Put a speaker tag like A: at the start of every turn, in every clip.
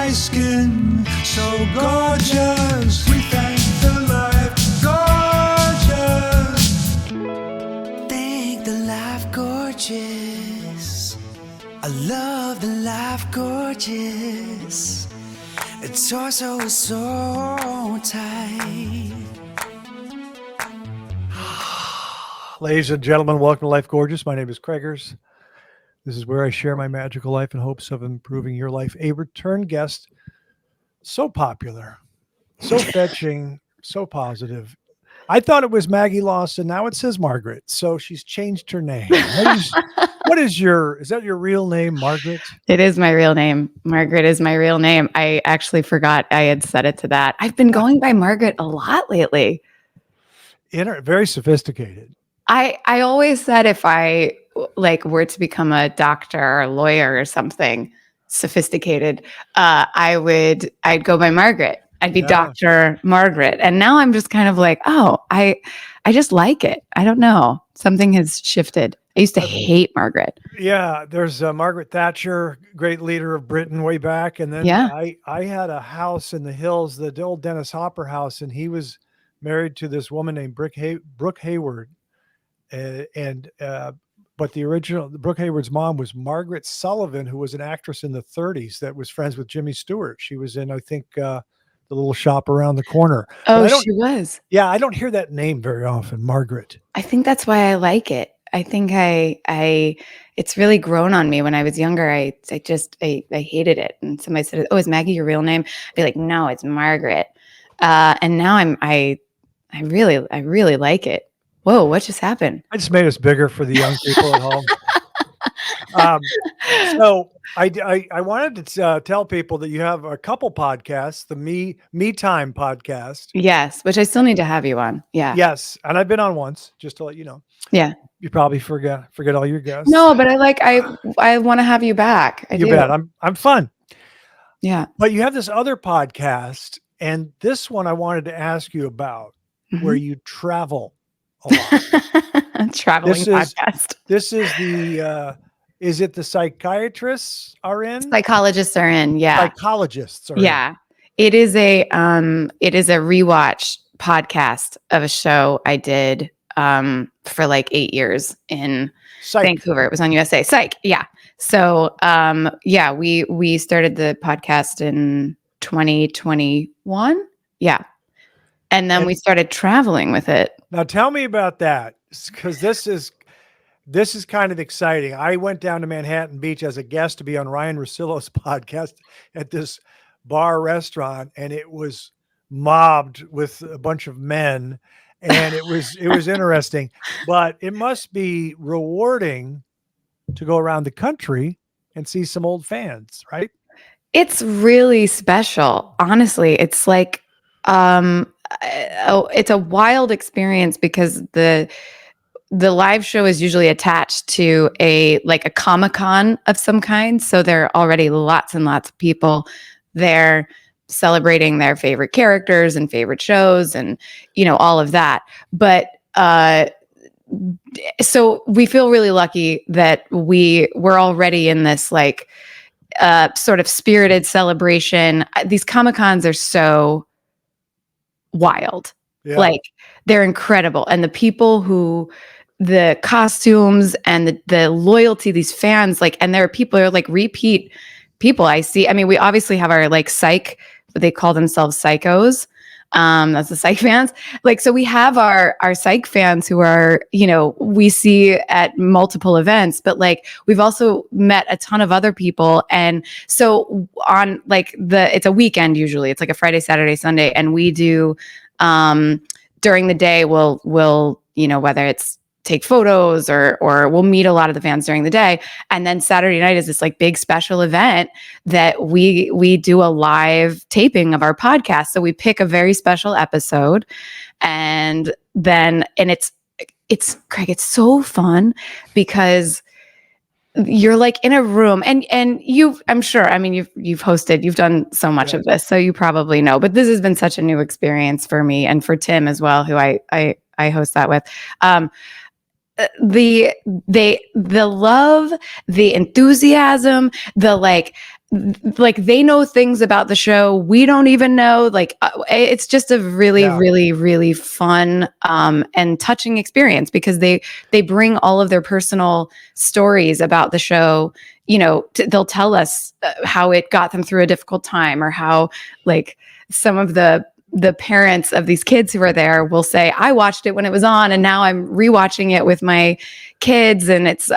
A: my skin so gorgeous. We thank the life gorgeous. Thank the life gorgeous. I love the life gorgeous. Its torso is so tight. Ladies and gentlemen, welcome to Life Gorgeous. My name is Craigers. This is where I share my magical life in hopes of improving your life. A return guest, so popular, so fetching, so positive. I thought it was Maggie Lawson. Now it says Margaret. So she's changed her name. Is that your real name, Margaret?
B: It is my real name. Margaret is my real name. I actually forgot I had set it to that. I've been going by Margaret a lot lately.
A: Very sophisticated.
B: I always said if I were to become a doctor or a lawyer or something sophisticated, I'd go by Margaret. I'd be Dr. Margaret. And now I'm just kind of like, I just like it. I don't know. Something has shifted. I used to hate Margaret.
A: Yeah, there's Margaret Thatcher, great leader of Britain way back. And then I had a house in the hills, the old Dennis Hopper house, and he was married to this woman named Brooke Hayward. But the original Brooke Hayward's mom was Margaret Sullivan, who was an actress in the 30s that was friends with Jimmy Stewart. She was in, I think, the little shop around the corner.
B: Oh, she was.
A: Yeah, I don't hear that name very often, Margaret.
B: I think that's why I like it. I think it's really grown on me. When I was younger, I hated it. And somebody said, "Oh, is Maggie your real name?" I'd be like, "No, it's Margaret." And now I really like it. Whoa, what just happened?
A: I just made us bigger for the young people at home. So I wanted to tell people that you have a couple podcasts, the Me Time podcast.
B: Yes, which I still need to have you on. Yeah.
A: Yes, and I've been on once, just to let you know.
B: Yeah.
A: You probably forget all your guests.
B: No, but I want to have you back.
A: You bet. I'm fun.
B: Yeah.
A: But you have this other podcast, and this one I wanted to ask you about, where you travel a lot.
B: Traveling podcast.
A: This is is it the psychiatrists are in?
B: Psychologists are in, yeah.
A: Psychologists are in.
B: It is a rewatch podcast of a show I did for like 8 years in Vancouver. It was on USA. Psych, yeah. So we started the podcast in 2021. Yeah. And then we started traveling with it.
A: Now tell me about that, because this is kind of exciting. I went down to Manhattan Beach as a guest to be on Ryan Russillo's podcast at this bar restaurant, and it was mobbed with a bunch of men, and it was interesting. But it must be rewarding to go around the country and see some old fans, right?
B: It's really special. Honestly, it's like it's a wild experience because the live show is usually attached to a Comic-Con of some kind. So there are already lots and lots of people there celebrating their favorite characters and favorite shows and, all of that. But so we feel really lucky that we're already in this sort of spirited celebration. These Comic-Cons are so wild. Yeah. They're incredible. And the people the costumes and the loyalty, these fans, and there are people who are repeat people I see. I mean, we obviously have our psych, but they call themselves psychos. That's the psych fans. So we have our psych fans who are, we see at multiple events, but we've also met a ton of other people. And so on it's a weekend, usually it's a Friday, Saturday, Sunday. And we do, during the day, we'll, whether it's take photos or we'll meet a lot of the fans during the day. And then Saturday night is this big special event that we do a live taping of our podcast. So we pick a very special episode and it's Craig, it's so fun because you're in a room and I'm sure, you've hosted, you've done so much of this, so you probably know, but this has been such a new experience for me and for Tim as well, who I host that with. The love, the enthusiasm, the like they know things about the show we don't even know. Like it's just a really, really, really fun and touching experience because they bring all of their personal stories about the show. You know, they'll tell us how it got them through a difficult time, or how like some of the parents of these kids who are there will say, I watched it when it was on and now I'm rewatching it with my kids. And it's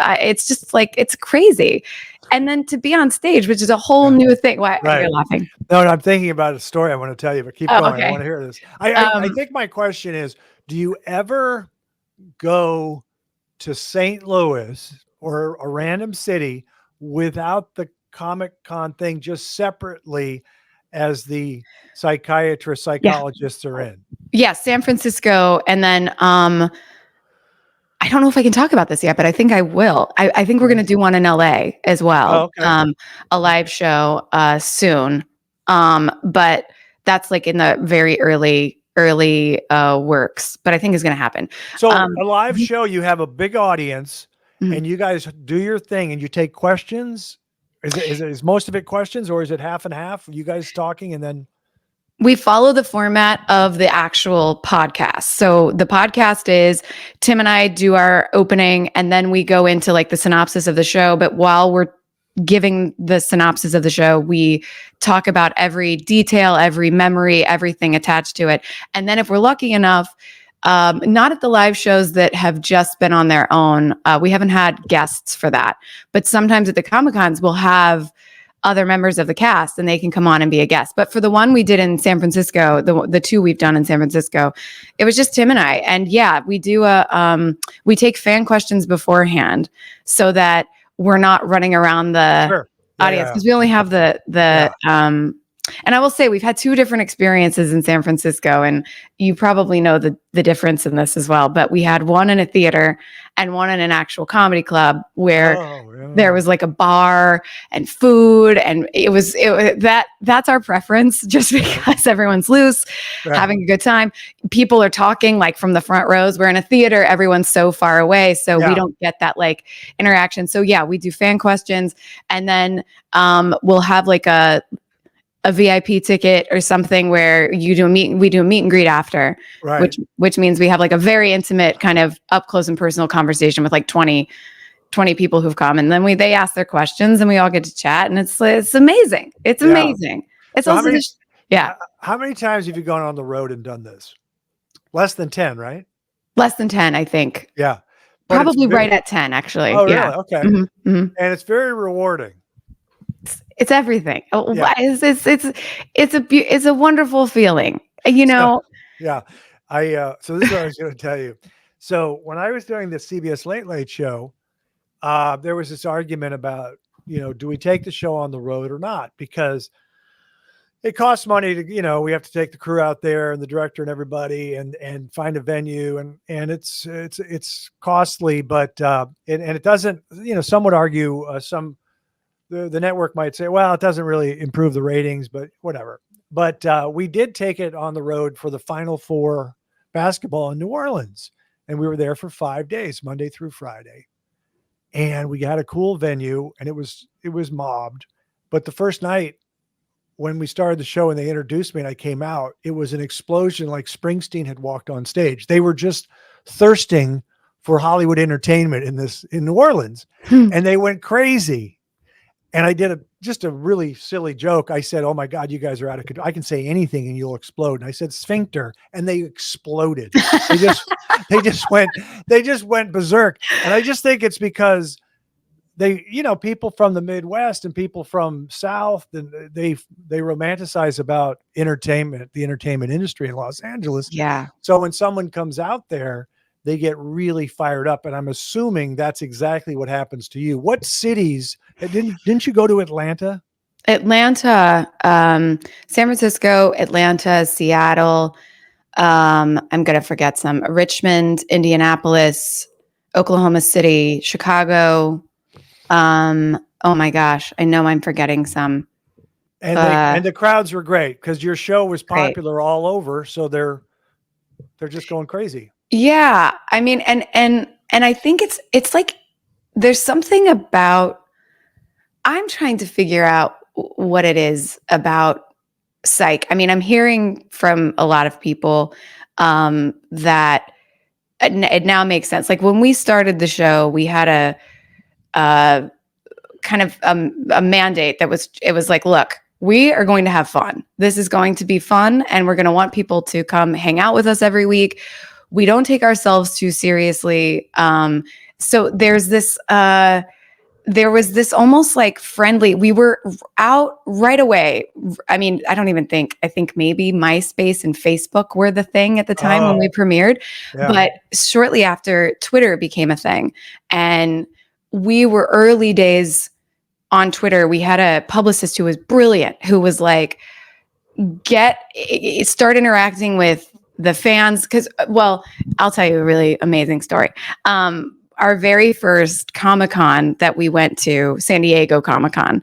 B: just like, it's crazy. And then to be on stage, which is a whole new thing. Why are you laughing?
A: No, I'm thinking about a story I want to tell you, but keep going.
B: Okay.
A: I want to hear this. I think my question is, do you ever go to St. Louis or a random city without the Comic-Con thing, just separately as the psychiatrists, psychologists are in?
B: Yeah, San Francisco. And then I don't know if I can talk about this yet, but I think I will. I think we're going to do one in LA as well.
A: Oh, okay.
B: A live show soon. But that's like in the very early works, but I think is going to happen.
A: So a live show, you have a big audience and you guys do your thing and you take questions. Is most of it questions, or is it half and half? You guys talking and then?
B: We follow the format of the actual podcast. So the podcast is Tim and I do our opening and then we go into like the synopsis of the show. But while we're giving the synopsis of the show, we talk about every detail, every memory, everything attached to it. And then if we're lucky enough, not at the live shows that have just been on their own, we haven't had guests for that. But sometimes at the Comic-Cons, we'll have other members of the cast and they can come on and be a guest. But for the one we did in San Francisco, the two we've done in San Francisco, it was just Tim and I. And yeah, we do we take fan questions beforehand so that we're not running around the audience, because we only have and I will say we've had two different experiences in San Francisco, and you probably know the difference in this as well. But we had one in a theater and one in an actual comedy club where there was like a bar and food, and that's our preference, just because everyone's loose, having a good time. People are talking like from the front rows. We're in a theater, everyone's so far away, so we don't get that like interaction. So yeah, we do fan questions, and then we'll have like a VIP ticket or something where we do a meet and greet after, which means we have like a very intimate kind of up close and personal conversation with like 20 people who've come, and then they ask their questions and we all get to chat, and it's amazing. It's amazing. It's so also
A: how many times have you gone on the road and done this? Less than 10, right?
B: Less than 10, I think.
A: Yeah.
B: But probably right at 10, actually.
A: Oh,
B: yeah.
A: Really? Okay.
B: Mm-hmm. Mm-hmm.
A: And it's very rewarding.
B: It's everything. It's a wonderful feeling, you know?
A: So this is what I was going to tell you. So when I was doing the CBS Late Late Show, there was this argument about, do we take the show on the road or not? Because it costs money to, we have to take the crew out there and the director and everybody and find a venue, and it's costly, but and it doesn't, some would argue, the network might say, well, it doesn't really improve the ratings, but whatever. But we did take it on the road for the Final Four basketball in New Orleans. And we were there for 5 days, Monday through Friday. And we got a cool venue, and it was mobbed. But the first night when we started the show and they introduced me and I came out, it was an explosion like Springsteen had walked on stage. They were just thirsting for Hollywood entertainment in New Orleans. And they went crazy. And I did just a really silly joke. I said, "Oh my God, you guys are out of control. I can say anything and you'll explode." And I said, "Sphincter," and they exploded. They just went berserk. And I just think it's because people from the Midwest and people from South, and they romanticize about entertainment, the entertainment industry in Los Angeles.
B: Yeah.
A: So when someone comes out there, they get really fired up. And I'm assuming that's exactly what happens to you. What cities didn't you go to? Atlanta,
B: San Francisco, Atlanta, Seattle. I'm going to forget some. Richmond, Indianapolis, Oklahoma City, Chicago. Oh my gosh. I know I'm forgetting some.
A: And the crowds were great because your show was popular all over. So they're just going crazy.
B: Yeah. I mean, and I think it's like, there's something about, I'm trying to figure out what it is about psych. I mean, I'm hearing from a lot of people that it now makes sense. Like when we started the show, we had a kind of a mandate that it was like, look, we are going to have fun. This is going to be fun, and we're going to want people to come hang out with us every week. We don't take ourselves too seriously. So there was this almost like friendly, we were out right away. I mean, I think maybe MySpace and Facebook were the thing at the time when we premiered, but shortly after Twitter became a thing, and we were early days on Twitter. We had a publicist who was brilliant, who was like, start interacting with the fans. Cause I'll tell you a really amazing story. Our very first Comic-Con that we went to, San Diego Comic-Con,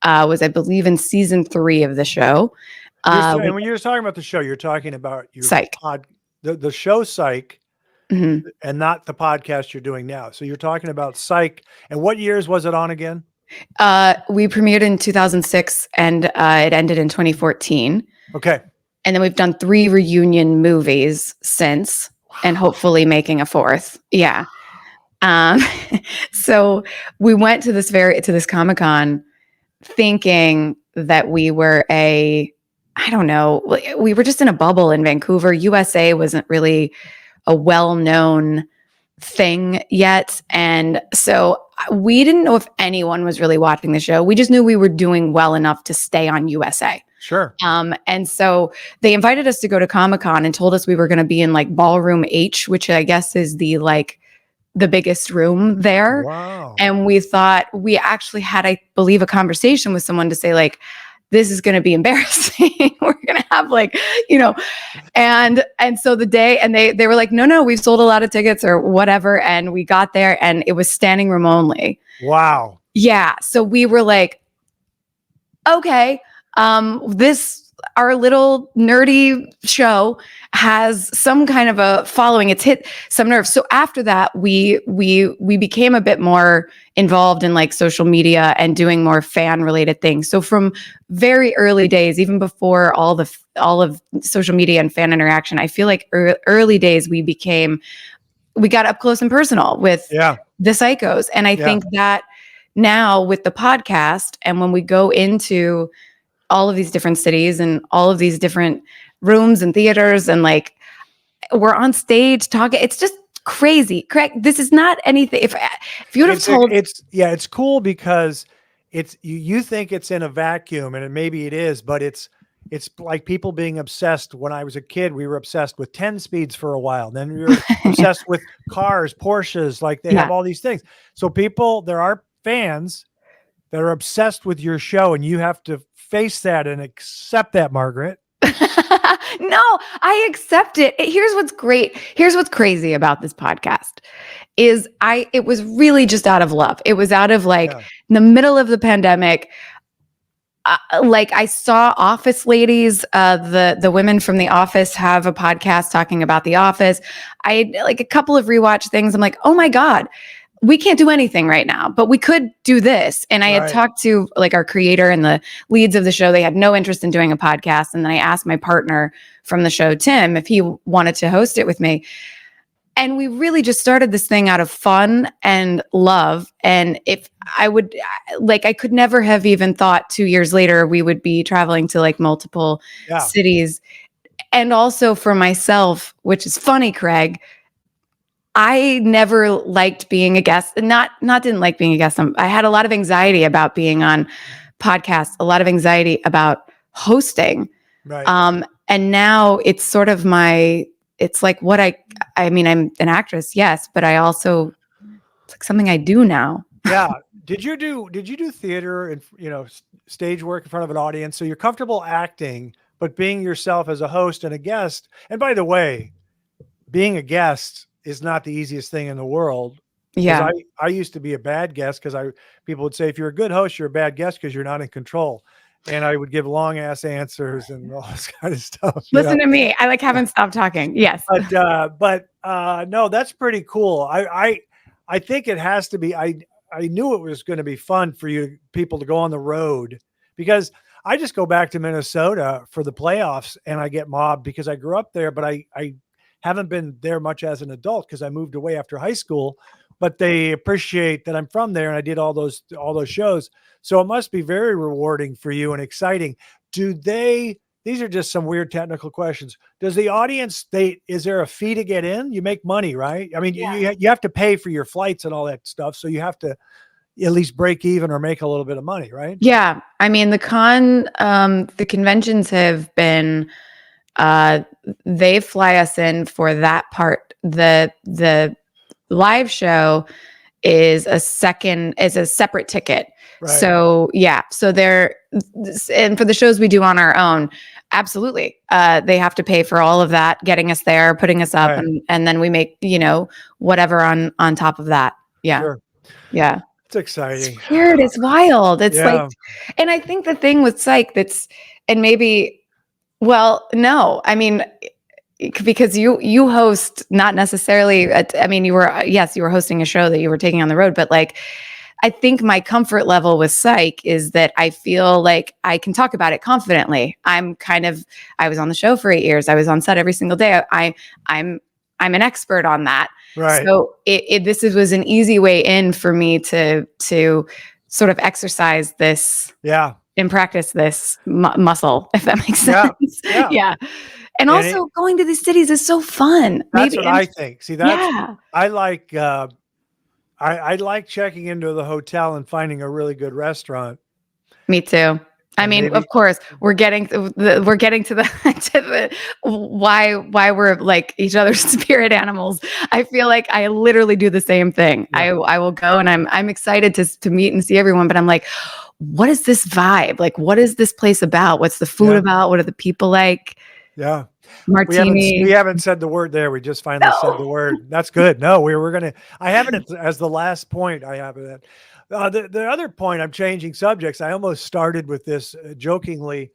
B: was, I believe, in season 3 of the show.
A: And when you're talking about the show, you're talking about your
B: Psych.
A: The show Psych,
B: Mm-hmm.
A: and not the podcast you're doing now. So you're talking about Psych. And what years was it on again?
B: We premiered in 2006, and it ended in 2014.
A: Okay.
B: And then we've done 3 reunion movies since, and hopefully making a 4th. Yeah. So we went to this Comic-Con thinking that we were we were just in a bubble in Vancouver. USA wasn't really a well-known thing yet. And so we didn't know if anyone was really watching the show. We just knew we were doing well enough to stay on USA.
A: Sure.
B: And so they invited us to go to Comic-Con and told us we were going to be in like Ballroom H, which I guess is the biggest room there.
A: Wow.
B: And we thought, we actually had, I believe, a conversation with someone to say like, this is going to be embarrassing. We're going to have and so the day, and they were like, no, we've sold a lot of tickets or whatever. And we got there and it was standing room only.
A: Wow.
B: Yeah. So we were like, okay, our little nerdy show has some kind of a following. It's hit some nerves. So after that, we became a bit more involved in like social media and doing more fan related things. So from very early days, even before all of social media and fan interaction, I feel like early days we got up close and personal with the psychos. And I think that now with the podcast, and when we go into all of these different cities and all of these different rooms and theaters, and like we're on stage talking, it's just crazy. Correct. This is not anything. If you would have told,
A: it's cool because you think it's in a vacuum, and maybe it is, but it's like people being obsessed. When I was a kid, we were obsessed with 10 speeds for a while. Then we were obsessed with cars, Porsches, like they have all these things. So there are fans that are obsessed with your show, and you have to face that and accept that, Margaret.
B: No, I accept it. Here's what's great. Here's what's crazy about this podcast is it was really just out of love. It was out of in the middle of the pandemic. Like I saw Office Ladies, the women from The Office have a podcast talking about The Office. I had like a couple of rewatch things. I'm like, oh my God, we can't do anything right now, but we could do this. And I had talked to like our creator and the leads of the show. They had no interest in doing a podcast. And then I asked my partner from the show, Tim, if he wanted to host it with me. And we really just started this thing out of fun and love. And if I would I could never have even thought 2 years later, we would be traveling to like multiple cities. And also for myself, which is funny, Craig, I never liked being a guest, and not didn't like being a guest. I had a lot of anxiety about being on podcasts, a lot of anxiety about hosting.
A: Right.
B: And now it's sort of it's like what I mean, I'm an actress, yes, but I also, it's like something I do now.
A: Yeah. Did you do theater and, stage work in front of an audience? So you're comfortable acting, but being yourself as a host and a guest. And by the way, being a guest is not the easiest thing in the world.
B: Yeah.
A: I used to be a bad guest because people would say, if you're a good host, you're a bad guest because you're not in control. And I would give long ass answers and all this kind of stuff.
B: Listen to me. I haven't stopped talking. Yes.
A: But no, that's pretty cool. I think it has to be, I knew it was going to be fun for people to go on the road, because I just go back to Minnesota for the playoffs and I get mobbed because I grew up there, but I haven't been there much as an adult because I moved away after high school. But they appreciate that I'm from there and I did all those shows. So it must be very rewarding for you and exciting. These are just some weird technical questions. Does the audience is there a fee to get in? You make money, right? I mean, you have to pay for your flights and all that stuff. So you have to at least break even or make a little bit of money, right?
B: Yeah. I mean, the conventions have been, they fly us in for that part. The live show is a separate ticket.
A: Right.
B: So yeah. So and for the shows we do on our own, absolutely. They have to pay for all of that, getting us there, putting us up,
A: Right.
B: and then we make, whatever on top of that. Yeah.
A: Sure.
B: Yeah.
A: It's exciting.
B: It's weird. It's wild. It's like, and I think the thing with Psych no, I mean, because you host not necessarily, you were hosting a show that you were taking on the road, but like, I think my comfort level with Psych is that I feel like I can talk about it confidently. I was on the show for 8 years. I was on set every single day. I'm an expert on that.
A: Right.
B: So this was an easy way in for me to sort of exercise this, and practice this muscle, if that makes sense. Yeah. And also going to these cities is so fun.
A: That's what I think. See, I like, I like checking into the hotel and finding a really good restaurant.
B: Me too. I mean, of course, we're getting to the why we're like each other's spirit animals. I feel like I literally do the same thing. Yeah. I will go and I'm excited to meet and see everyone, but I'm like, what is this vibe? Like, what is this place about? What's the food about? What are the people like?
A: Yeah.
B: Martini.
A: We haven't said the word there. We just finally said the word. That's good. No, we're going to, I have it as the last point. I have it. The other point, I'm changing subjects. I almost started with this jokingly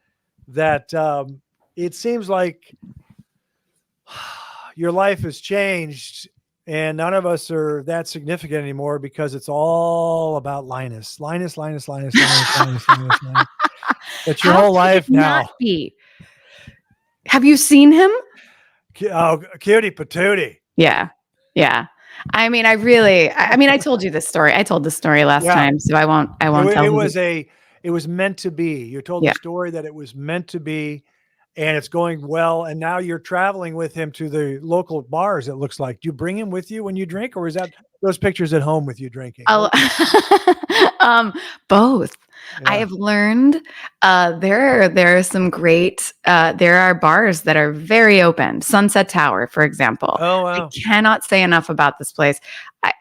A: that it seems like your life has changed and none of us are that significant anymore because it's all about Linus. Linus. That's your whole life now.
B: Not be? Have you seen him?
A: Oh, cutie patootie.
B: Yeah. Yeah. I mean, I told you this story. I told this story last time, so I won't tell you.
A: It was meant to be. You told the story that it was meant to be and it's going well. And now you're traveling with him to the local bars. It looks like. Do you bring him with you when you drink, or is that those pictures at home with you drinking?
B: Both. Yeah. I have learned there are some great there are bars that are very open. Sunset Tower, for example.
A: Oh wow.
B: I cannot say enough about this place.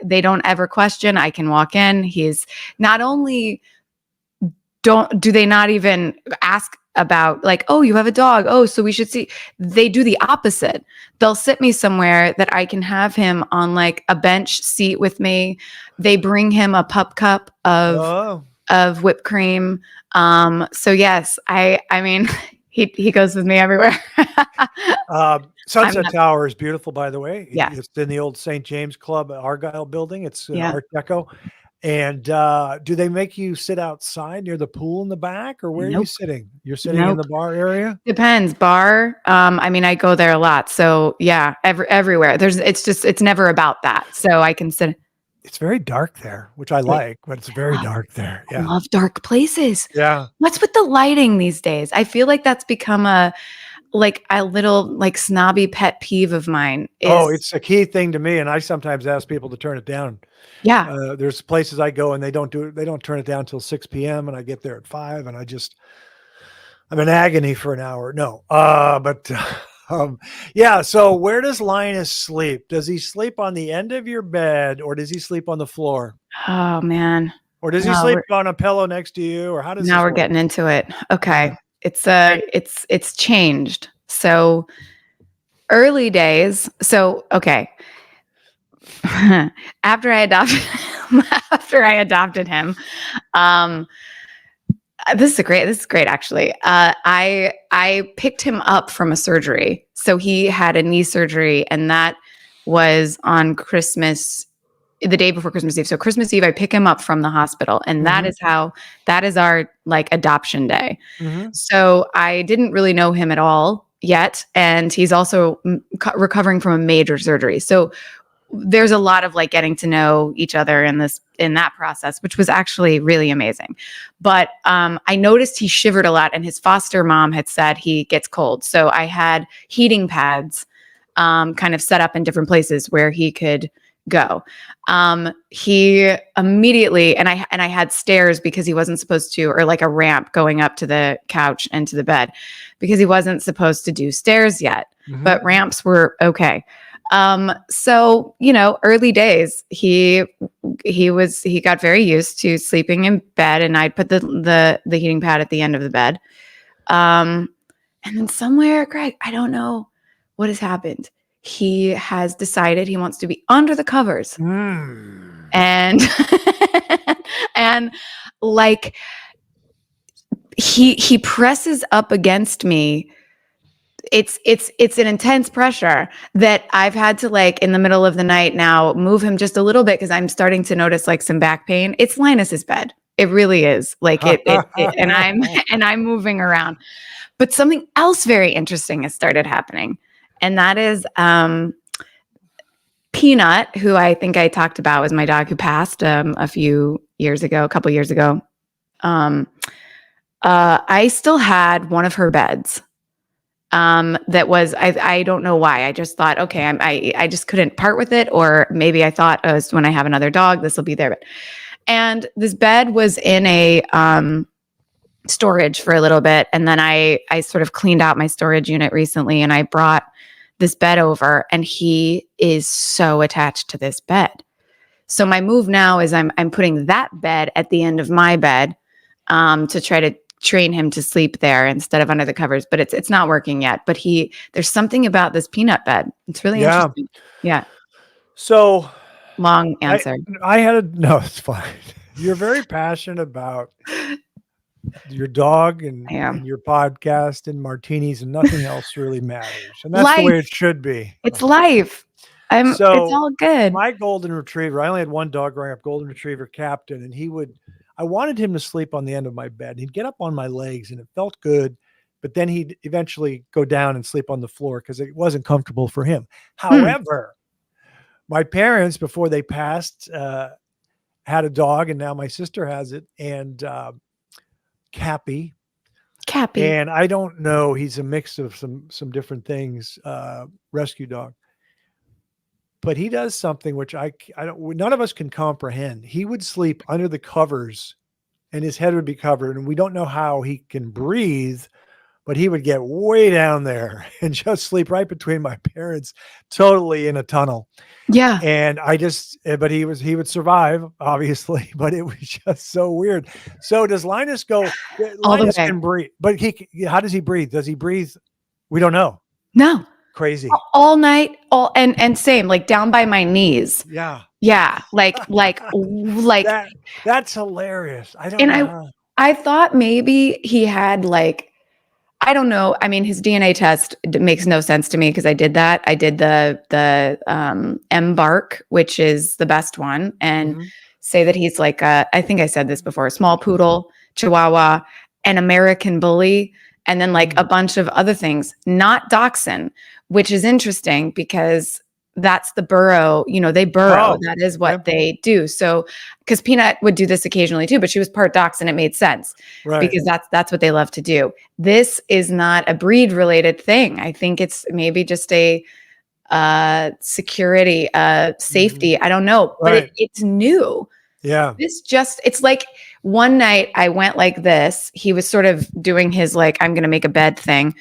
B: They don't ever question. I can walk in. He's not only do they not even ask about like, oh, you have a dog. Oh, so we should see. They do the opposite. They'll sit me somewhere that I can have him on like a bench seat with me. They bring him a pup cup of whipped cream. So yes, I mean, he goes with me everywhere.
A: Sunset Tower is beautiful, by the way.
B: Yeah.
A: It's in the old St. James Club Argyle building. It's Art Deco. And do they make you sit outside near the pool in the back, or where are you sitting? You're sitting in the bar area?
B: Depends. Bar. I mean, I go there a lot. So yeah, everywhere. It's never about that. So I can sit.
A: It's very dark there, which I like, but it's very dark there. Yeah.
B: I love dark places.
A: Yeah.
B: What's with the lighting these days? I feel like that's become a little like snobby pet peeve of mine.
A: It's a key thing to me. And I sometimes ask people to turn it down.
B: Yeah.
A: There's places I go and they don't turn it down until 6 p.m. and I get there at 5 and I'm in agony for an hour. No. Yeah. So where does Linus sleep? Does he sleep on the end of your bed or does he sleep on the floor?
B: Oh man.
A: Or does he sleep on a pillow next to you, or how does
B: now we're getting into it. Okay. Yeah. It's changed. So early days. So, okay. After I adopted him, this is great actually. I picked him up from a surgery. So he had a knee surgery and that was on Christmas the day before Christmas Eve. So Christmas Eve, I pick him up from the hospital, and that is our like adoption day. So I didn't really know him at all yet, and he's also recovering from a major surgery. So there's a lot of like getting to know each other in that process, which was actually really amazing. But I noticed he shivered a lot, and his foster mom had said he gets cold. So I had heating pads kind of set up in different places where he could go. He immediately, and I had stairs because he wasn't supposed to, or like a ramp going up to the couch and to the bed because he wasn't supposed to do stairs yet, but ramps were okay. So, early days, he got very used to sleeping in bed, and I'd put the heating pad at the end of the bed. And then somewhere, Greg, I don't know what has happened. He has decided he wants to be under the covers. And, and like he presses up against me. It's an intense pressure that I've had to like in the middle of the night now move him just a little bit because I'm starting to notice like some back pain. It's Linus's bed. It really is like and I'm moving around. But something else very interesting has started happening. And that is Peanut, who I think I talked about was my dog who passed a couple years ago. I still had one of her beds. That was, I don't know why. I just thought, okay, I just couldn't part with it. Or maybe I thought, oh, when I have another dog, this will be there. And this bed was in a storage for a little bit. And then I sort of cleaned out my storage unit recently, and I brought this bed over, and he is so attached to this bed. So my move now is I'm putting that bed at the end of my bed to try to train him to sleep there instead of under the covers, but it's not working yet. But there's something about this Peanut bed. It's really interesting. Yeah.
A: So
B: long answer.
A: No, it's fine. You're very passionate about your dog and your podcast and martinis, and nothing else really matters. And that's the way it should be.
B: It's life. It's all good.
A: My golden retriever, I only had one dog growing up, golden retriever Captain, and I wanted him to sleep on the end of my bed. He'd get up on my legs, and it felt good, but then he'd eventually go down and sleep on the floor because it wasn't comfortable for him. However, my parents, before they passed, had a dog, and now my sister has it, and Cappy. And I don't know, he's a mix of some different things, rescue dog. But he does something which none of us can comprehend. He would sleep under the covers, and his head would be covered, and we don't know how he can breathe, but he would get way down there and just sleep right between my parents, totally in a tunnel.
B: Yeah.
A: And but he would survive, obviously, but it was just so weird. So does Linus go? Linus can breathe, but how does he breathe? Does he breathe? We don't know.
B: No.
A: Crazy.
B: All night, and same, like down by my knees.
A: Yeah.
B: Yeah. Like
A: that's hilarious. I don't know.
B: I thought maybe he had like, I don't know. I mean, his DNA test makes no sense to me because I did that. I did the M-Bark, which is the best one, and say that he's like I think I said this before, a small poodle, Chihuahua, an American bully, and then like a bunch of other things, not Dachshund, which is interesting because that's the burrow, they burrow. That is what they do. So, because Peanut would do this occasionally too, but she was part Dachshund, it made sense because that's what they love to do. This is not a breed related thing. I think it's maybe just a security, safety. I don't know, but it's new.
A: Yeah.
B: It's like one night I went like this. He was sort of doing his like, I'm going to make a bed thing.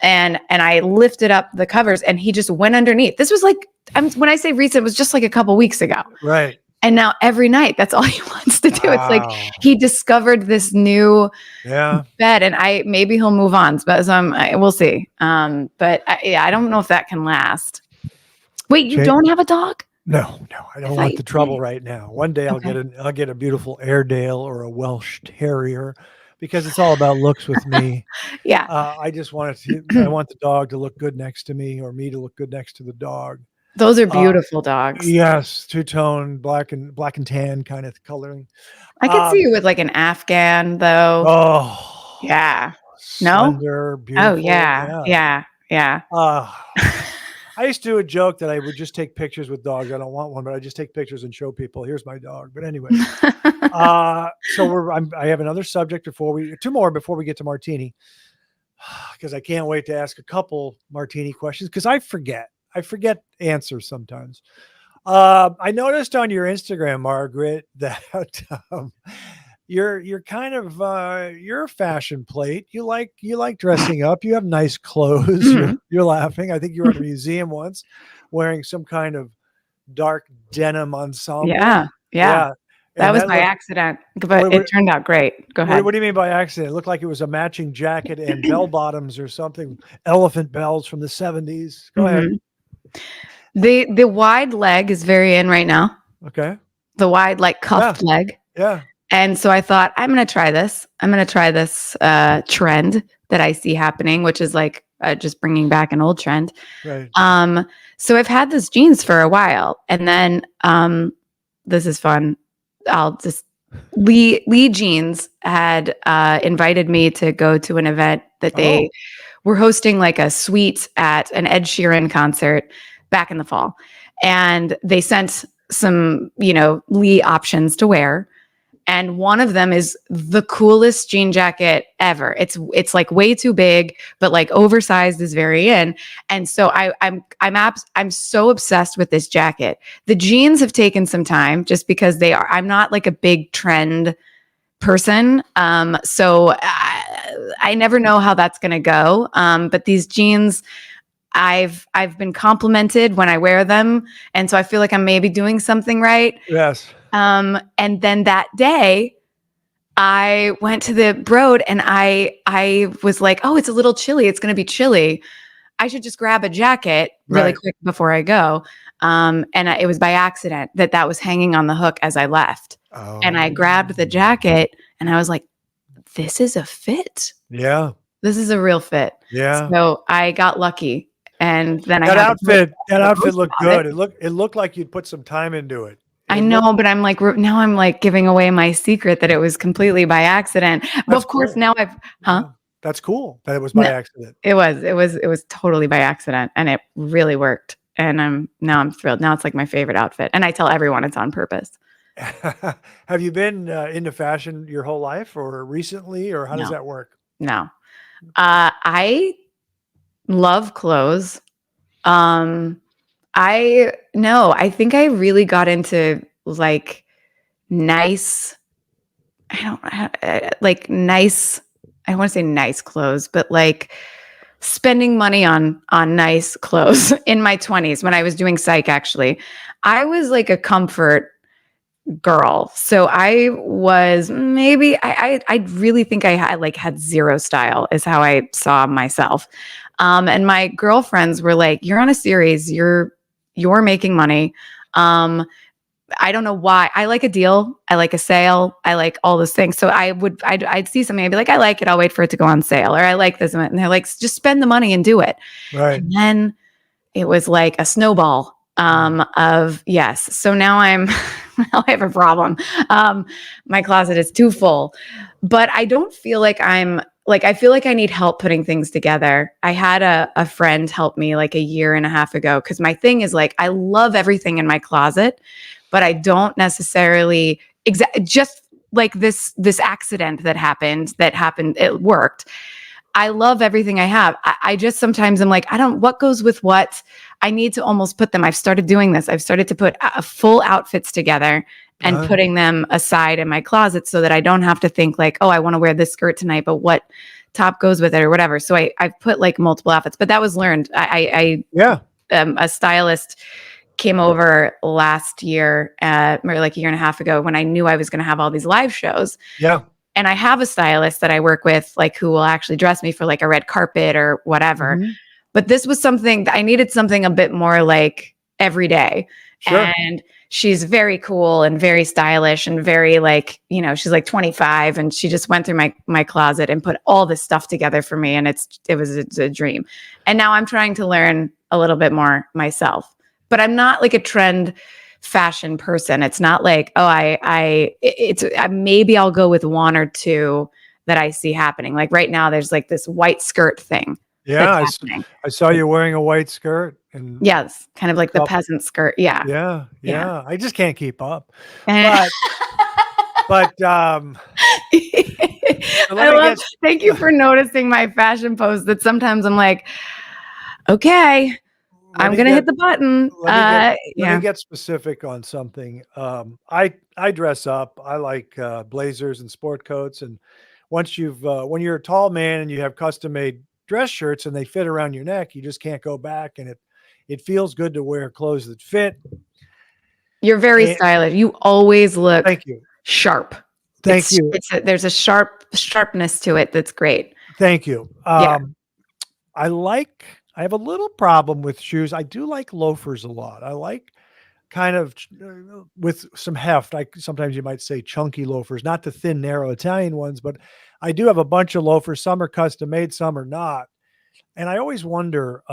B: And I lifted up the covers, and he just went underneath. This was like, when I say recent, it was just like a couple weeks ago.
A: Right.
B: And now every night, that's all he wants to do. Wow. It's like he discovered this new bed, and maybe he'll move on. But we'll see. But I don't know if that can last. Wait, you don't have a dog?
A: No, I don't want the trouble right now. One day I'll get a beautiful Airedale or a Welsh Terrier, because it's all about looks with me.
B: Yeah.
A: I just want I want the dog to look good next to me, or me to look good next to the dog.
B: Those are beautiful dogs.
A: Yes, two-tone, black and tan kind of coloring.
B: I could see you with like an Afghan though.
A: Oh,
B: Yeah. No?
A: slender,
B: Oh
A: beautiful.
B: yeah.
A: Yeah.
B: Yeah. Yeah.
A: I used to do a joke that I would just take pictures with dogs. I don't want one, but I just take pictures and show people, here's my dog. But anyway, so I have another subject two more before we get to Martini, because I can't wait to ask a couple Martini questions because I forget answers sometimes. I noticed on your Instagram, Margaret, that you're kind of you're a fashion plate. You like dressing up. You have nice clothes. You're laughing. I think you were at a museum once wearing some kind of dark denim ensemble.
B: Yeah. Yeah. That was by accident, but it turned out great. Go ahead.
A: What do you mean by accident? It looked like it was a matching jacket and bell bottoms or something, elephant bells from the 70s. Go ahead.
B: The wide leg is very in right now.
A: Okay.
B: The wide, like cuffed leg.
A: Yeah.
B: And so I thought, I'm going to try this. I'm going to try this trend that I see happening, which is like just bringing back an old trend.
A: Right.
B: So I've had this jeans for a while, and then this is fun. I'll just Lee Jeans had invited me to go to an event that they were hosting, like a suite at an Ed Sheeran concert back in the fall, and they sent some Lee options to wear. And one of them is the coolest jean jacket ever. It's like way too big, but like oversized is very in. And so I'm so obsessed with this jacket. The jeans have taken some time just because I'm not like a big trend person. So I never know how that's going to go. But these jeans, I've been complimented when I wear them. And so I feel like I'm maybe doing something right.
A: Yes.
B: And then that day I went to the Broad and I was like, oh, it's a little chilly. It's going to be chilly. I should just grab a jacket really quick before I go. It was by accident that was hanging on the hook as I left. Oh. And I grabbed the jacket and I was like, this is a fit.
A: Yeah.
B: This is a real fit.
A: Yeah.
B: So I got lucky. And then
A: that outfit looked good. It looked like you'd put some time into it.
B: I know, but I'm like giving away my secret that it was completely by accident. But of course, now
A: That's cool that it was by accident.
B: It was totally by accident, and it really worked. And I'm thrilled. Now it's like my favorite outfit, and I tell everyone it's on purpose.
A: Have you been into fashion your whole life, or recently, or how does that work?
B: No, I love clothes. I think I really got into like nice, I want to say nice clothes, but like spending money on nice clothes in my 20s when I was doing psych. Actually, I was like a comfort girl. So I was I really think I had zero style is how I saw myself. And my girlfriends were like, you're on a series, you're making money. I don't know why. I like a deal. I like a sale. I like all those things. So I'd see something. I'd be like, I like it. I'll wait for it to go on sale. Or I like this. And they're like, just spend the money and do it.
A: Right.
B: And then it was like a snowball of yes. So now I have a problem. My closet is too full, but I don't feel like I feel like I need help putting things together. I had a friend help me like a year and a half ago. Cause my thing is like, I love everything in my closet, but I don't necessarily just like this accident that happened, it worked. I love everything I have. I just sometimes I'm like, what goes with what? I need to almost put them. I've started doing this. I've started to put full outfits together and putting them aside in my closet so that I don't have to think like, oh, I want to wear this skirt tonight, but what top goes with it or whatever. So I've put like multiple outfits, but that was learned. A stylist came over last year, or like a year and a half ago when I knew I was going to have all these live shows.
A: Yeah.
B: And I have a stylist that I work with, like who will actually dress me for like a red carpet or whatever. Mm-hmm. But this was something I needed something a bit more like every day. Sure. And she's very cool and very stylish and very like, she's like 25 and she just went through my closet and put all this stuff together for me. And it was a dream. And now I'm trying to learn a little bit more myself. but I'm not like a trend fashion person. It's not like, oh, maybe I'll go with one or two that I see happening. Like right now, there's like this white skirt thing
A: Yeah,
B: that's happening.
A: I saw you wearing a white skirt and
B: Yes, kind of like the
A: cup.
B: peasant skirt. Yeah.
A: Yeah,
B: Yeah.
A: yeah. I just can't keep up.
B: And
A: But so let
B: I
A: me
B: love,
A: get
B: thank you for noticing my fashion post that sometimes I'm like, okay,
A: let
B: I'm
A: me
B: going to hit
A: get
B: the button.
A: let me
B: Yeah.
A: get specific on something. I dress up. I like blazers and sport coats. And once when you're a tall man and you have custom made dress shirts and they fit around your neck, you just can't go back. And it feels good to wear clothes that fit.
B: You're very
A: And
B: stylish. You always look
A: thank you,
B: sharp.
A: thank you,
B: There's a sharpness to it that's great.
A: thank you.
B: Yeah.
A: I like. I have a little problem with shoes. I do like loafers a lot. I like kind of with some heft. Sometimes you might say chunky loafers, not the thin, narrow Italian ones, but I do have a bunch of loafers. Some are custom made, some are not. And I always wonder.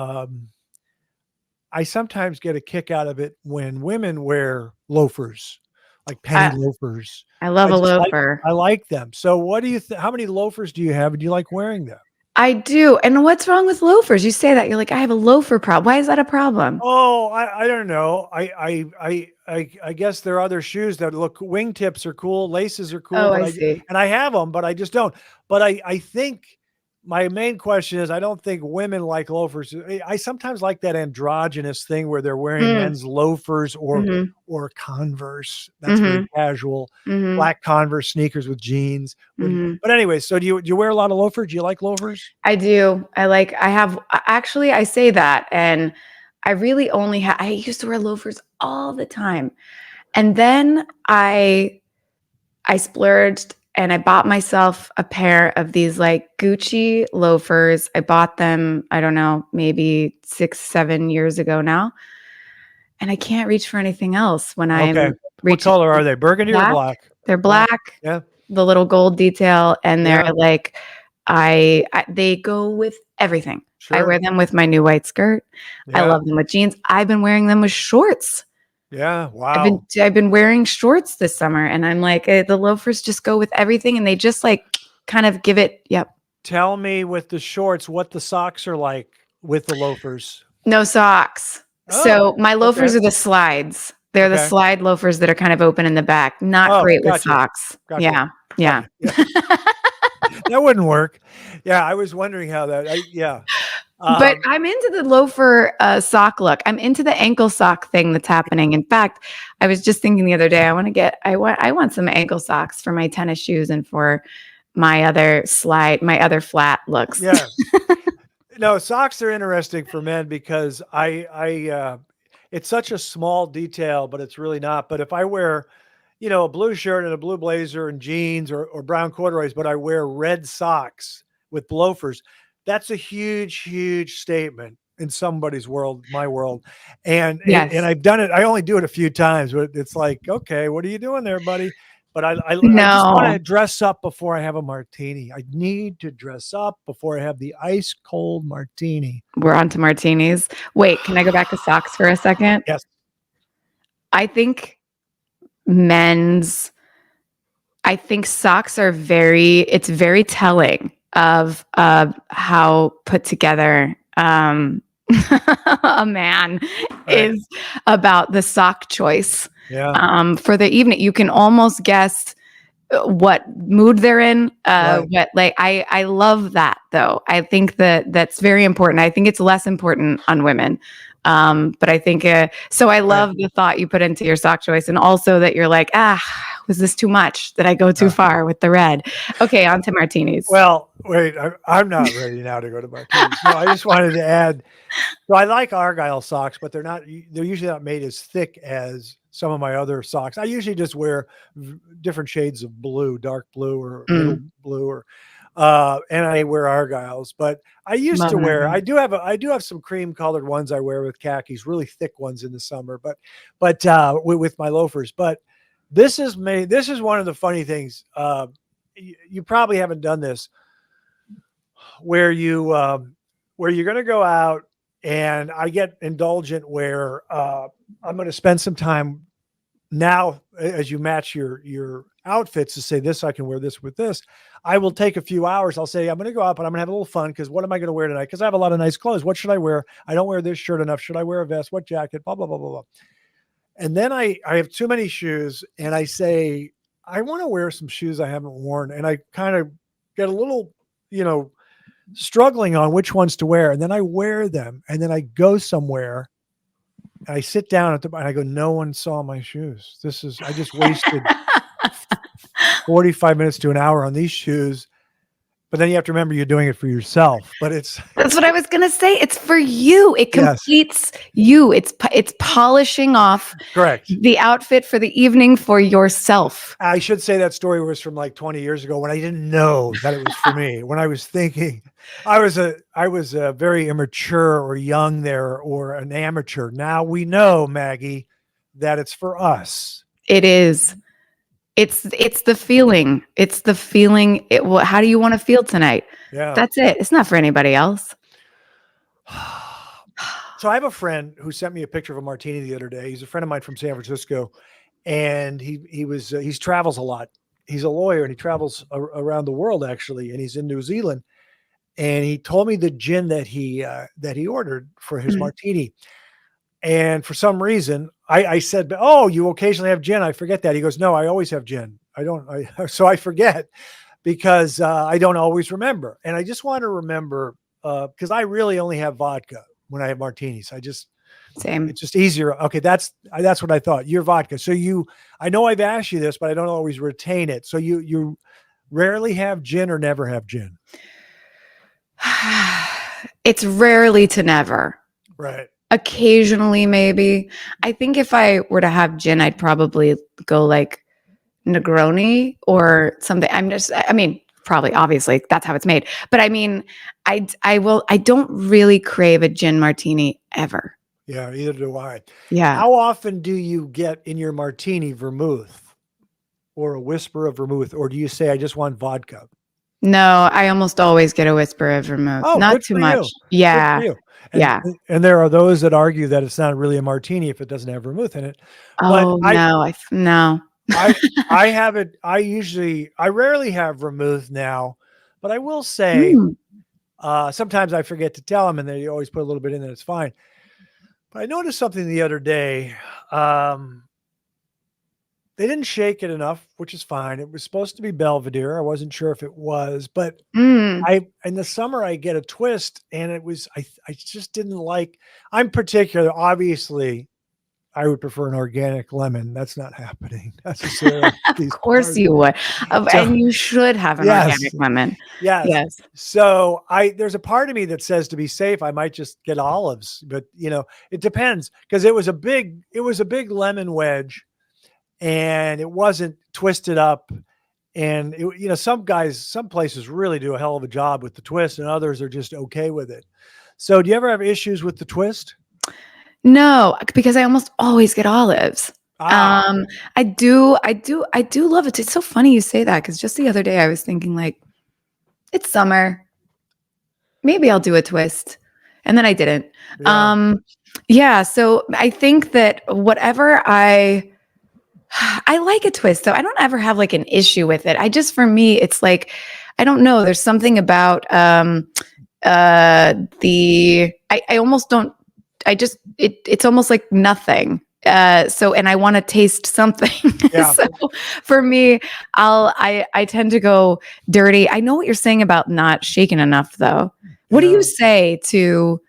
A: I sometimes get a kick out of it when women wear loafers, like penny
B: I,
A: loafers.
B: I love
A: I
B: a
A: just
B: loafer.
A: I like them. So what do you how many loafers do you have and do you like wearing them?
B: I do. And what's wrong with loafers? You say that you're like, I have a loafer problem. Why is that a problem?
A: Oh, I don't know. I guess there are other shoes that look wingtips are cool, laces are cool,
B: Oh,
A: but
B: I see.
A: I have them, but I just don't. But I think my main question is I don't think women like loafers. I sometimes like that androgynous thing where they're wearing
B: Mm,
A: men's loafers
B: hmm
A: or Converse. That's very
B: hmm
A: casual.
B: hmm
A: Black Converse sneakers with jeans.
B: hmm
A: But anyway, so do you wear a lot of loafers? Do you like loafers?
B: I do. Actually, I say that. And I really only I used to wear loafers all the time. And then I splurged and I bought myself a pair of these like Gucci loafers. I bought them, I don't know, maybe 6, 7 years ago now. And I can't reach for anything else when
A: Okay.
B: I'm
A: What
B: reaching
A: color are they? Burgundy or
B: black.
A: black?
B: They're
A: Black.
B: black,
A: Yeah.
B: the little gold detail, and they're
A: Yeah.
B: like, they go with everything. I wear
A: Sure.
B: them with my new white skirt. I
A: Yeah.
B: love them with jeans. I've been wearing them with shorts.
A: Yeah. Wow.
B: I've been wearing shorts this summer, and I'm like, the loafers just go with everything, and they just like kind of give it. Yep,
A: Tell me with the shorts what the socks are like with the loafers.
B: no socks.
A: Oh,
B: So my
A: okay.
B: loafers are the slides. They're the
A: Okay.
B: slide loafers that are kind of open in the back. Not
A: Oh,
B: great with
A: gotcha.
B: socks.
A: Gotcha.
B: Yeah, yeah.
A: Gotcha. Yeah. That wouldn't work. Yeah. I was wondering how yeah.
B: But
A: Um,
B: I'm into the loafer sock look. I'm into the ankle sock thing that's happening. In fact, I was just thinking the other day, I want some ankle socks for my tennis shoes and for my other flat looks.
A: yeah. No, socks are interesting for men because it's such a small detail, but it's really not. But if I wear, a blue shirt and a blue blazer and jeans or brown corduroys, but I wear red socks with loafers, that's a huge, huge statement in somebody's world, my world. And
B: Yes.
A: I've done it. I only do it a few times, but it's like, okay, what are you doing there, buddy? But I just want
B: No,
A: to dress up before I have a martini. I need to dress up before I have the ice cold martini.
B: we're on to martinis. Wait, can I go back to socks for a second?
A: Yes.
B: I think men's I think socks are it's very telling of how put together a man
A: Right.
B: is about the sock choice
A: Yeah.
B: for the evening. You can almost guess what mood they're in.
A: Right.
B: What like I love that though. I think that's very important. I think it's less important on women. But I think so. I
A: Right.
B: love the thought you put into your sock choice, and also that you're like, was this too much? Did I go too far with the red? Okay, on to martinis.
A: Well, wait, I'm not ready now to go to martinis. No, I just wanted to add. So I like Argyle socks, but they're usually not made as thick as some of my other socks. I usually just wear different shades of blue, dark blue or middle
B: Mm,
A: blue and I wear Argyles, but I used
B: love
A: to wear,
B: Argyle.
A: I do have some cream colored ones I wear with khakis, really thick ones in the summer, but with my loafers, but this is one of the funny things. You probably haven't done this where you're going to go out And I get indulgent where I'm going to spend some time now as you match your outfits to say this, I can wear this with this. I will take a few hours. I'll say, I'm going to go out, but I'm going to have a little fun because what am I going to wear tonight? Because I have a lot of nice clothes. What should I wear? I don't wear this shirt enough. Should I wear a vest? What jacket? Blah, blah, blah, blah, blah. And then I have too many shoes and I say, I want to wear some shoes I haven't worn. And I kind of get a little, struggling on which ones to wear. And then I wear them and then I go somewhere and I sit down and I go, no one saw my shoes. I just wasted 45 minutes to an hour on these shoes. But then you have to remember you're doing it for yourself. But
B: that's what I was going to say. It's for you. It completes you. It's polishing off
A: correct
B: the outfit for the evening for yourself.
A: I should say that story was from like 20 years ago when I didn't know that it was for me. When I was thinking I was a very immature or young there or an amateur. Now we know, Maggie, that it's for us.
B: It is. It's the feeling. It's the feeling. How do you want to feel tonight?
A: Yeah.
B: That's it. It's not for anybody else.
A: So I have a friend who sent me a picture of a martini the other day. He's a friend of mine from San Francisco, and he travels a lot. He's a lawyer and he travels around the world actually, and he's in New Zealand. And he told me the gin that he ordered for his martini. And for some reason, I said, "Oh, you occasionally have gin." I forget that. He goes, "No, I always have gin. So I forget because I don't always remember." And I just want to remember because I really only have vodka when I have martinis.
B: Same.
A: It's just easier. Okay, that's what I thought. You're vodka. So I know I've asked you this, but I don't always retain it. So you rarely have gin or never have gin.
B: It's rarely to never.
A: Right.
B: Occasionally, maybe. I think if I were to have gin, I'd probably go like Negroni or something. Probably, obviously, that's how it's made. But I mean, I don't really crave a gin martini ever.
A: Yeah, either do I.
B: Yeah.
A: How often do you get in your martini vermouth or a whisper of vermouth? Or do you say, I just want vodka?
B: No, I almost always get a whisper of vermouth.
A: Oh,
B: not too much. Yeah.
A: And there are those that argue that it's not really a martini if it doesn't have vermouth in it.
B: Oh, no.
A: I have it. I rarely have vermouth now, but I will say sometimes I forget to tell them and they always put a little bit in and it's fine. But I noticed something the other day. They didn't shake it enough, which is fine. It was supposed to be Belvedere. I wasn't sure if it was, but in the summer I get a twist and it was, I just didn't like, I'm particular. Obviously I would prefer an organic lemon. That's not happening necessarily.
B: Of course you would. And you should have an organic lemon.
A: Yes. So there's a part of me that says to be safe, I might just get olives, but it depends because it was a big lemon wedge. And it wasn't twisted up. And some places really do a hell of a job with the twist and others are just okay with it. So do you ever have issues with the twist?
B: No, because I almost always get olives. I do love it. It's so funny you say that because just the other day I was thinking like, it's summer. Maybe I'll do a twist. And then I didn't.
A: Yeah.
B: So I think that whatever I like a twist though. I don't ever have like an issue with it. For me, it's like, I don't know. There's something about it's almost like nothing. And I want to taste something.
A: Yeah.
B: So for me, I tend to go dirty. I know what you're saying about not shaken enough though. What do you say to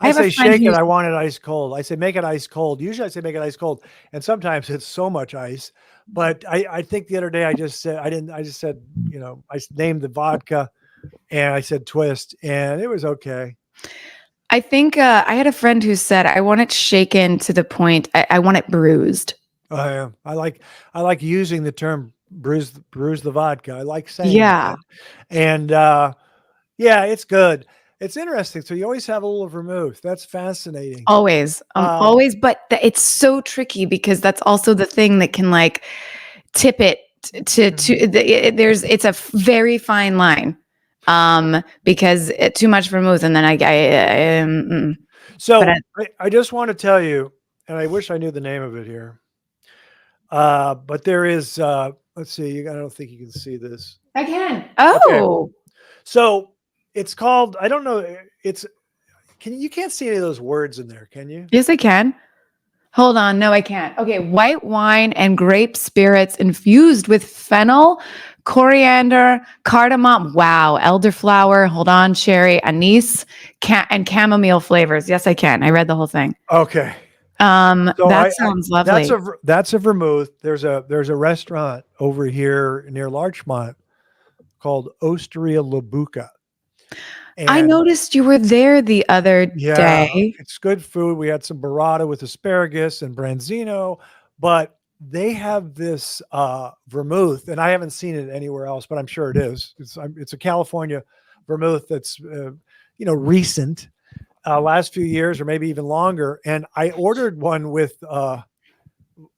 A: I say shake it. I want it ice cold. I say make it ice cold. Usually I say make it ice cold. And sometimes it's so much ice. But I think the other day I just said, I named the vodka and I said twist and it was okay.
B: I think I had a friend who said, I want it shaken to the point, I want it bruised.
A: Oh, yeah. I like using the term bruise the vodka. I like saying that. And it's good. It's interesting. So you always have a little vermouth. That's fascinating.
B: Always. But it's so tricky because that's also the thing that can like tip it it's a very fine line. because too much vermouth, and then
A: So
B: but
A: I just want to tell you, and I wish I knew the name of it here. But there is, let's see, I don't think you can see this.
B: I can.
A: Okay.
B: Oh,
A: So it's called, I don't know, you can't see any of those words in there, can you?
B: yes, I can. Hold on. No, I can't. Okay. White wine and grape spirits infused with fennel, coriander, cardamom. Wow. Elderflower. Hold on. Sherry, anise, and chamomile flavors. Yes, I can. I read the whole thing.
A: Okay. So
B: That sounds lovely.
A: that's a vermouth. There's a restaurant over here near Larchmont called Osteria Labuca.
B: I noticed you were there the other day.
A: It's good food. We had some burrata with asparagus and branzino, but they have this vermouth, and I haven't seen it anywhere else, but I'm sure it is. It's a California vermouth that's recent, last few years or maybe even longer. And I ordered one with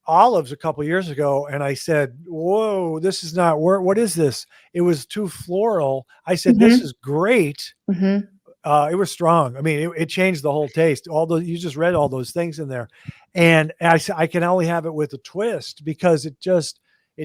A: olives a couple years ago, and I said, "Whoa, this is not work. What is this?" It was too floral. I said, "This is great."
B: Mm-hmm.
A: It was strong. I mean, it changed the whole taste. You just read all those things in there, and I can only have it with a twist because it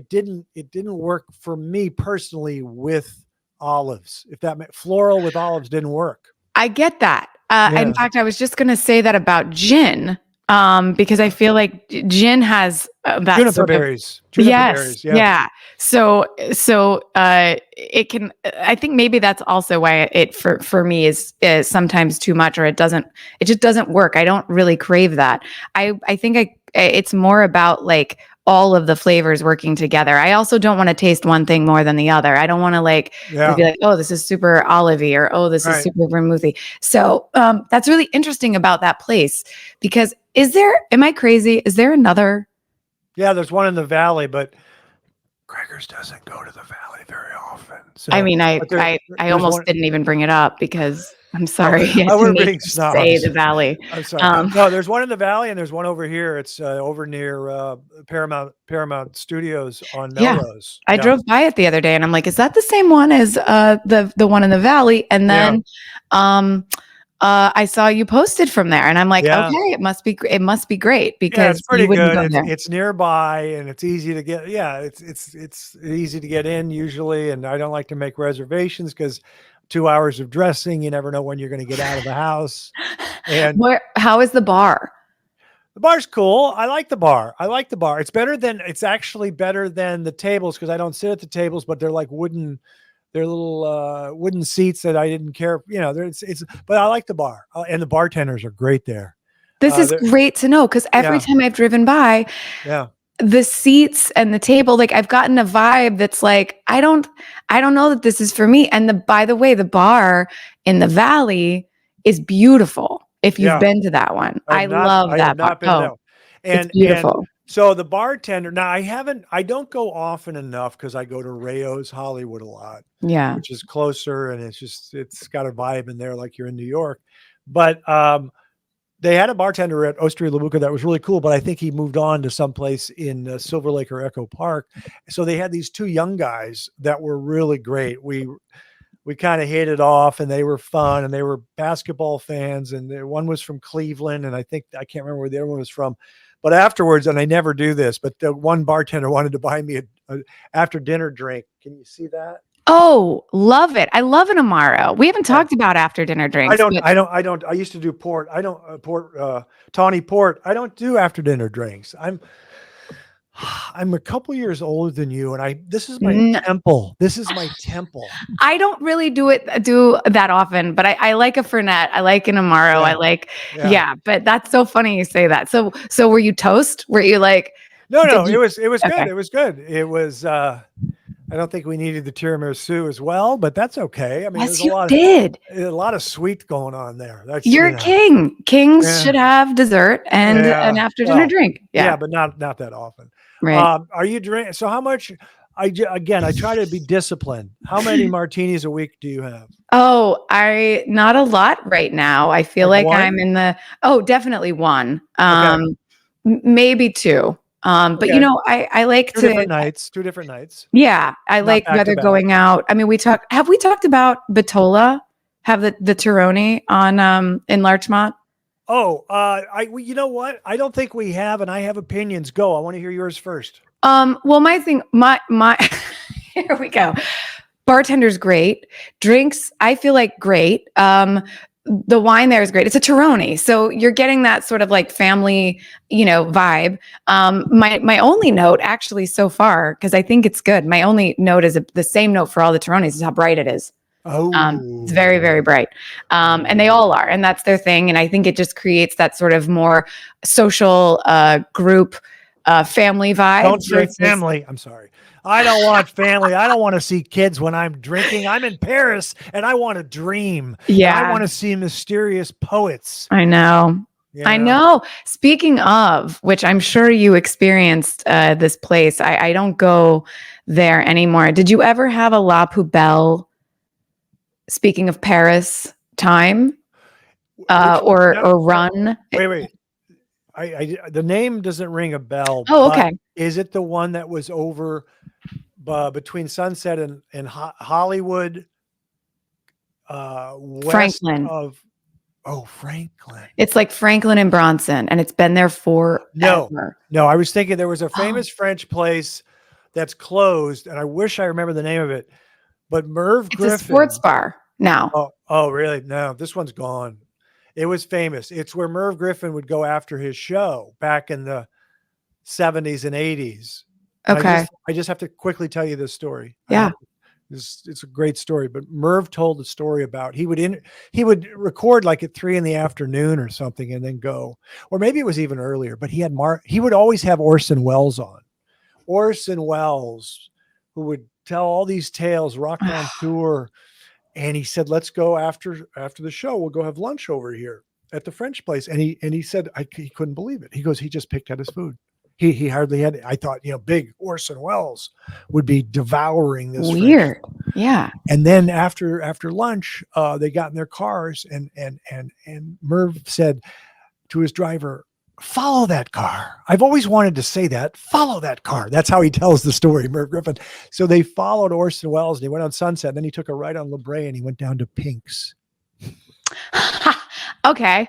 A: didn't work for me personally with olives. If that meant floral with olives didn't work.
B: I get that. In fact, I was just going to say that about gin, because I feel like gin has that
A: Juniper
B: sort
A: berries.
B: of berries, yeah. So it can. I think maybe that's also why it for me is sometimes too much, or it just doesn't work. I don't really crave that. I think it's more about like all of the flavors working together. I also don't want to taste one thing more than the other. I don't want to be like, oh, this is super olivey, or oh, this is super vermouthy. So that's really interesting about that place, because am I crazy? Is there another?
A: Yeah, there's one in the valley, but Gregor's doesn't go to the valley very often. So
B: I mean, I almost didn't even bring it up because I'm sorry.
A: We're being snobs.
B: Say the valley.
A: I'm sorry. No, there's one in the valley and there's one over here. It's over near Paramount Studios on Melrose.
B: I drove by it the other day and I'm like, is that the same one as the one in the valley? And then I saw you posted from there, and I'm like, okay, it must be great because
A: it's pretty good. It's nearby and it's easy to get. Yeah, it's easy to get in usually, and I don't like to make reservations because 2 hours of dressing, you never know when you're going to get out of the house. And
B: how is the bar?
A: The bar's cool. I like the bar. It's actually better than the tables because I don't sit at the tables, but they're like wooden. They're little wooden seats that I didn't care. But I like the bar, and the bartenders are great there.
B: This is great to know because every time I've driven by, the seats and the table, like I've gotten a vibe that's like, I don't know that this is for me. And by the way, the bar in the valley is beautiful. If you've been to that one, I love that bar. It's beautiful.
A: And so the bartender, now I don't go often enough because I go to Rayo's Hollywood a lot, which is closer, and it's got a vibe in there like you're in New York. But they had a bartender at Osteria Labuca that was really cool, but I think he moved on to someplace in Silver Lake or Echo Park. So they had these two young guys that were really great. We kind of hit it off, and they were fun, and they were basketball fans, and one was from Cleveland, and I can't remember where the other one was from. But afterwards, and I never do this, but the one bartender wanted to buy me a after dinner drink. Can you see that?
B: Oh, love it. I love an Amaro. We haven't talked about after dinner drinks.
A: I don't. I used to do port. I don't tawny port. I don't do after dinner drinks. I'm a couple years older than you, and this is my temple. This is my temple.
B: I don't really do that often, but I like a Fernet. I like an Amaro. I like, but that's so funny you say that. So were you toast? Were you like,
A: no, it was good. It was good. It was, I don't think we needed the tiramisu as well, but that's okay. I mean,
B: yes, you did.
A: A lot of sweet going on there.
B: You're a king. Kings should have dessert and an after dinner drink.
A: Yeah, but not that often.
B: Right.
A: Are you drinking? So how much? I try to be disciplined. How many martinis a week do you have?
B: Oh, not a lot right now. I feel like
A: one?
B: I'm in definitely one. Maybe two. But
A: Okay.
B: I like
A: Two
B: to,
A: different nights. 2 different nights.
B: yeah, I
A: Not
B: like
A: back to
B: whether
A: back.
B: going out. I mean, have we talked about Bitola? Have the Tironi on, in Larchmont?
A: Oh, you know what? I don't think we have, and I have opinions. Go. I want to hear yours first.
B: Well, my here we go. Bartender's great. Drinks, I feel like great. The wine there is great. It's a Tironi, so you're getting that sort of like family, vibe. My only note actually so far, because I think it's good. My only note is the same note for all the Tironis is how bright it is. It's
A: Oh,
B: very, very bright. And they all are, and that's their thing. And I think it just creates that sort of more social group family vibe.
A: don't say family. I'm sorry. I don't want family. I don't want to see kids when I'm drinking. I'm in Paris and I want to dream. And I
B: Yeah,
A: want to see mysterious poets.
B: I know. I know. Speaking of, which I'm sure you experienced this place. I don't go there anymore. Did you ever have a La Poubelle? Speaking of Paris, time or run?
A: Wait. The name doesn't ring a bell.
B: Oh,
A: but
B: okay.
A: is it the one that was over between Sunset and Hollywood, west
B: Franklin.
A: of? Oh, Franklin.
B: It's like Franklin and Bronson, and it's been there forever.
A: No. I was thinking there was a
B: Oh.
A: famous French place that's closed, and I wish I remember the name of it. But Merv Griffin.
B: It's a sports bar now.
A: Oh, really? No, this one's gone. It was famous. It's where Merv Griffin would go after his show back in the 70s and 80s.
B: Okay.
A: I just have to quickly tell you this story.
B: Yeah.
A: It's a great story, but Merv told the story about he would record like at 3 p.m. or something and then go, or maybe it was even earlier, but he would always have Orson Welles on. Orson Welles, who would tell all these tales, rock on tour. And he said, let's go after the show. We'll go have lunch over here at the French place. And he said, he couldn't believe it. He goes, he just picked out his food. He hardly had it. I thought, big Orson Welles would be devouring this.
B: Weird. Yeah.
A: And then after lunch, they got in their cars and Merv said to his driver, follow that car. I've always wanted to say that. Follow that car. That's how he tells the story, Merv Griffin. So they followed Orson Welles and he went on Sunset. And then he took a right on La Brea and he went down to Pink's.
B: Okay.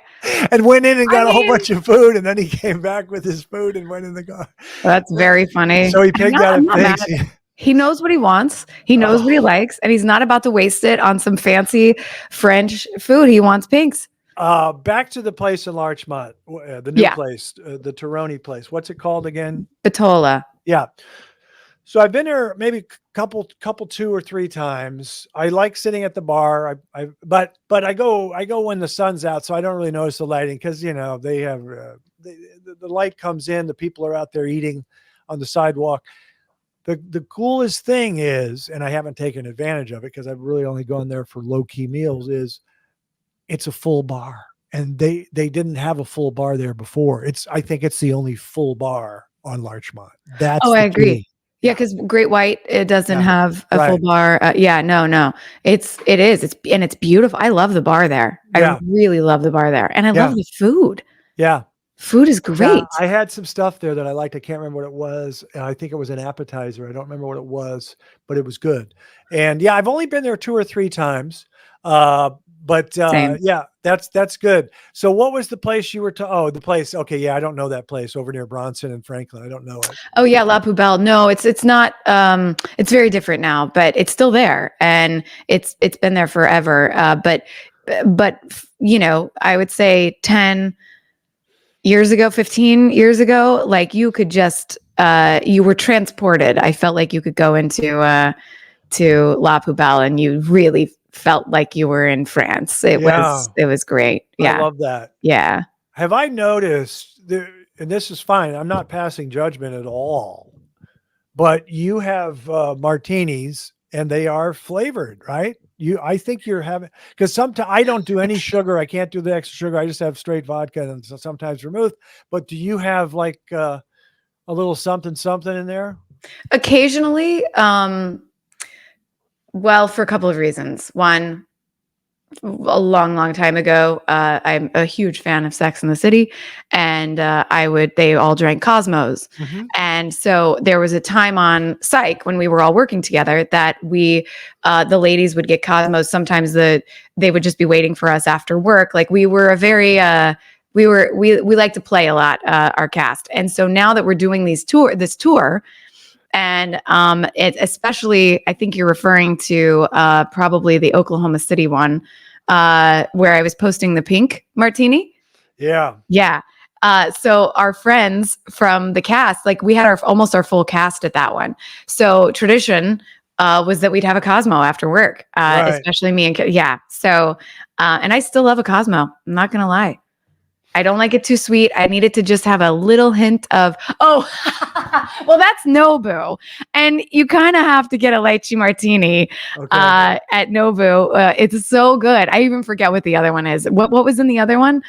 A: And went in and got a whole bunch of food. And then he came back with his food and went in the car.
B: That's very funny.
A: So he picked out a Pink's.
B: He knows what he wants. He knows what he likes. And he's not about to waste it on some fancy French food. He wants Pink's.
A: Back to the place in Larchmont, the new place, the Tironi place. What's it called again?
B: Bitola.
A: Yeah. So I've been there maybe couple 2 or 3 times. I like sitting at the bar. But I go when the sun's out, so I don't really notice the lighting because they have the light comes in. The people are out there eating on the sidewalk. The coolest thing is, and I haven't taken advantage of it because I've really only gone there for low key meals. Is it's a full bar, and they didn't have a full bar there before. I think it's the only full bar on Larchmont. That's
B: I agree.
A: Key.
B: Yeah, because Great White, it doesn't have a full bar. No. It is. It's beautiful. I love the bar there.
A: Yeah.
B: I really love the bar there. And I love the food.
A: Yeah.
B: Food is great.
A: Yeah, I had some stuff there that I liked. I can't remember what it was. I think it was an appetizer. I don't remember what it was, but it was good. And yeah, I've only been there 2 or 3 times. But yeah, that's good. So what was the place you were the place. Okay. Yeah. I don't know that place over near Bronson and Franklin. I don't know it.
B: Oh yeah. La Poubelle. No, it's not, it's very different now, but it's still there and it's been there forever. But I would say 10 years ago, 15 years ago, like you could just, you were transported. I felt like you could go into, to La Poubelle and you really felt like you were in France. It was great. Yeah.
A: I love that.
B: Yeah.
A: Have I noticed and this is fine. I'm not passing judgment at all, but you have martinis and they are flavored, right? I think you're having, because sometimes I don't do any sugar. I can't do the extra sugar. I just have straight vodka and sometimes vermouth. But do you have like a little something in there?
B: Occasionally, well, for a couple of reasons. One, a long, long time ago. I'm a huge fan of Sex and the City, and they all drank Cosmos.
A: Mm-hmm.
B: And so there was a time on Psych when we were all working together that the ladies would get Cosmos. Sometimes they would just be waiting for us after work. Like we were we like to play a lot, our cast. And so now that we're doing this tour, and it especially, I think you're referring to probably the Oklahoma City one, where I was posting the pink martini.
A: Yeah.
B: Yeah. So our friends from the cast, like we had almost our full cast at that one. So tradition was that we'd have a Cosmo after work,
A: Right.
B: especially me and yeah. So and I still love a Cosmo. I'm not gonna lie. I don't like it too sweet. I need it to just have a little hint of, oh, well, that's Nobu. And you kind of have to get a lychee martini at Nobu. It's so good. I even forget what the other one is. What was in the other one?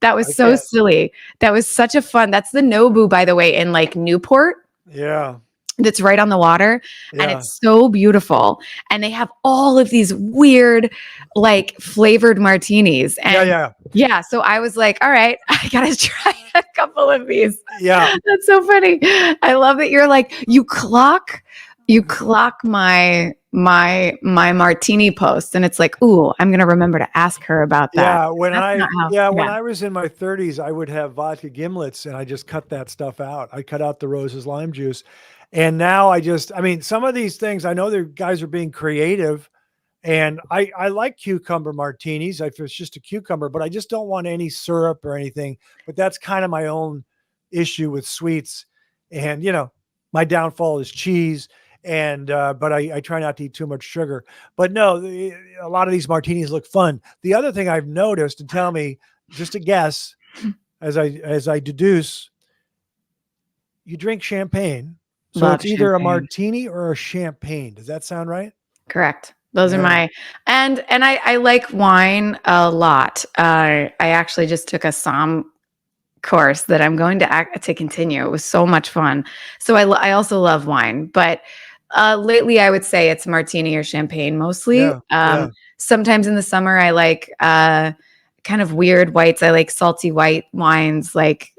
B: That was so silly. That was such a fun. That's the Nobu, by the way, in like Newport.
A: Yeah.
B: That's right on the water.
A: Yeah.
B: And it's so beautiful. And they have all of these weird, like flavored martinis. And yeah. So I was like, all right, I got to try a couple of these.
A: Yeah.
B: That's so funny. I love that you're like, you clock my martini post, and it's like, ooh, I'm gonna remember to ask her about that.
A: Yeah, when I was in my 30s, I would have vodka gimlets, and I just cut that stuff out. I cut out the roses lime juice, and now I mean, some of these things, I know the guys are being creative, and I like cucumber martinis if it's just a cucumber, but I just don't want any syrup or anything. But that's kind of my own issue with sweets, and my downfall is cheese. And but I try not to eat too much sugar. But no, a lot of these martinis look fun. The other thing I've noticed, and tell me, just a guess, as I deduce, you drink champagne, so
B: Love
A: it's either a
B: champagne.
A: martini or a champagne. Does that sound right?
B: Correct. Those are my and I like wine a lot. I actually just took a Somm course that I'm going to continue. It was so much fun. So I also love wine, but lately I would say it's martini or champagne mostly. Sometimes in the summer I like kind of weird whites. I like salty white wines. Like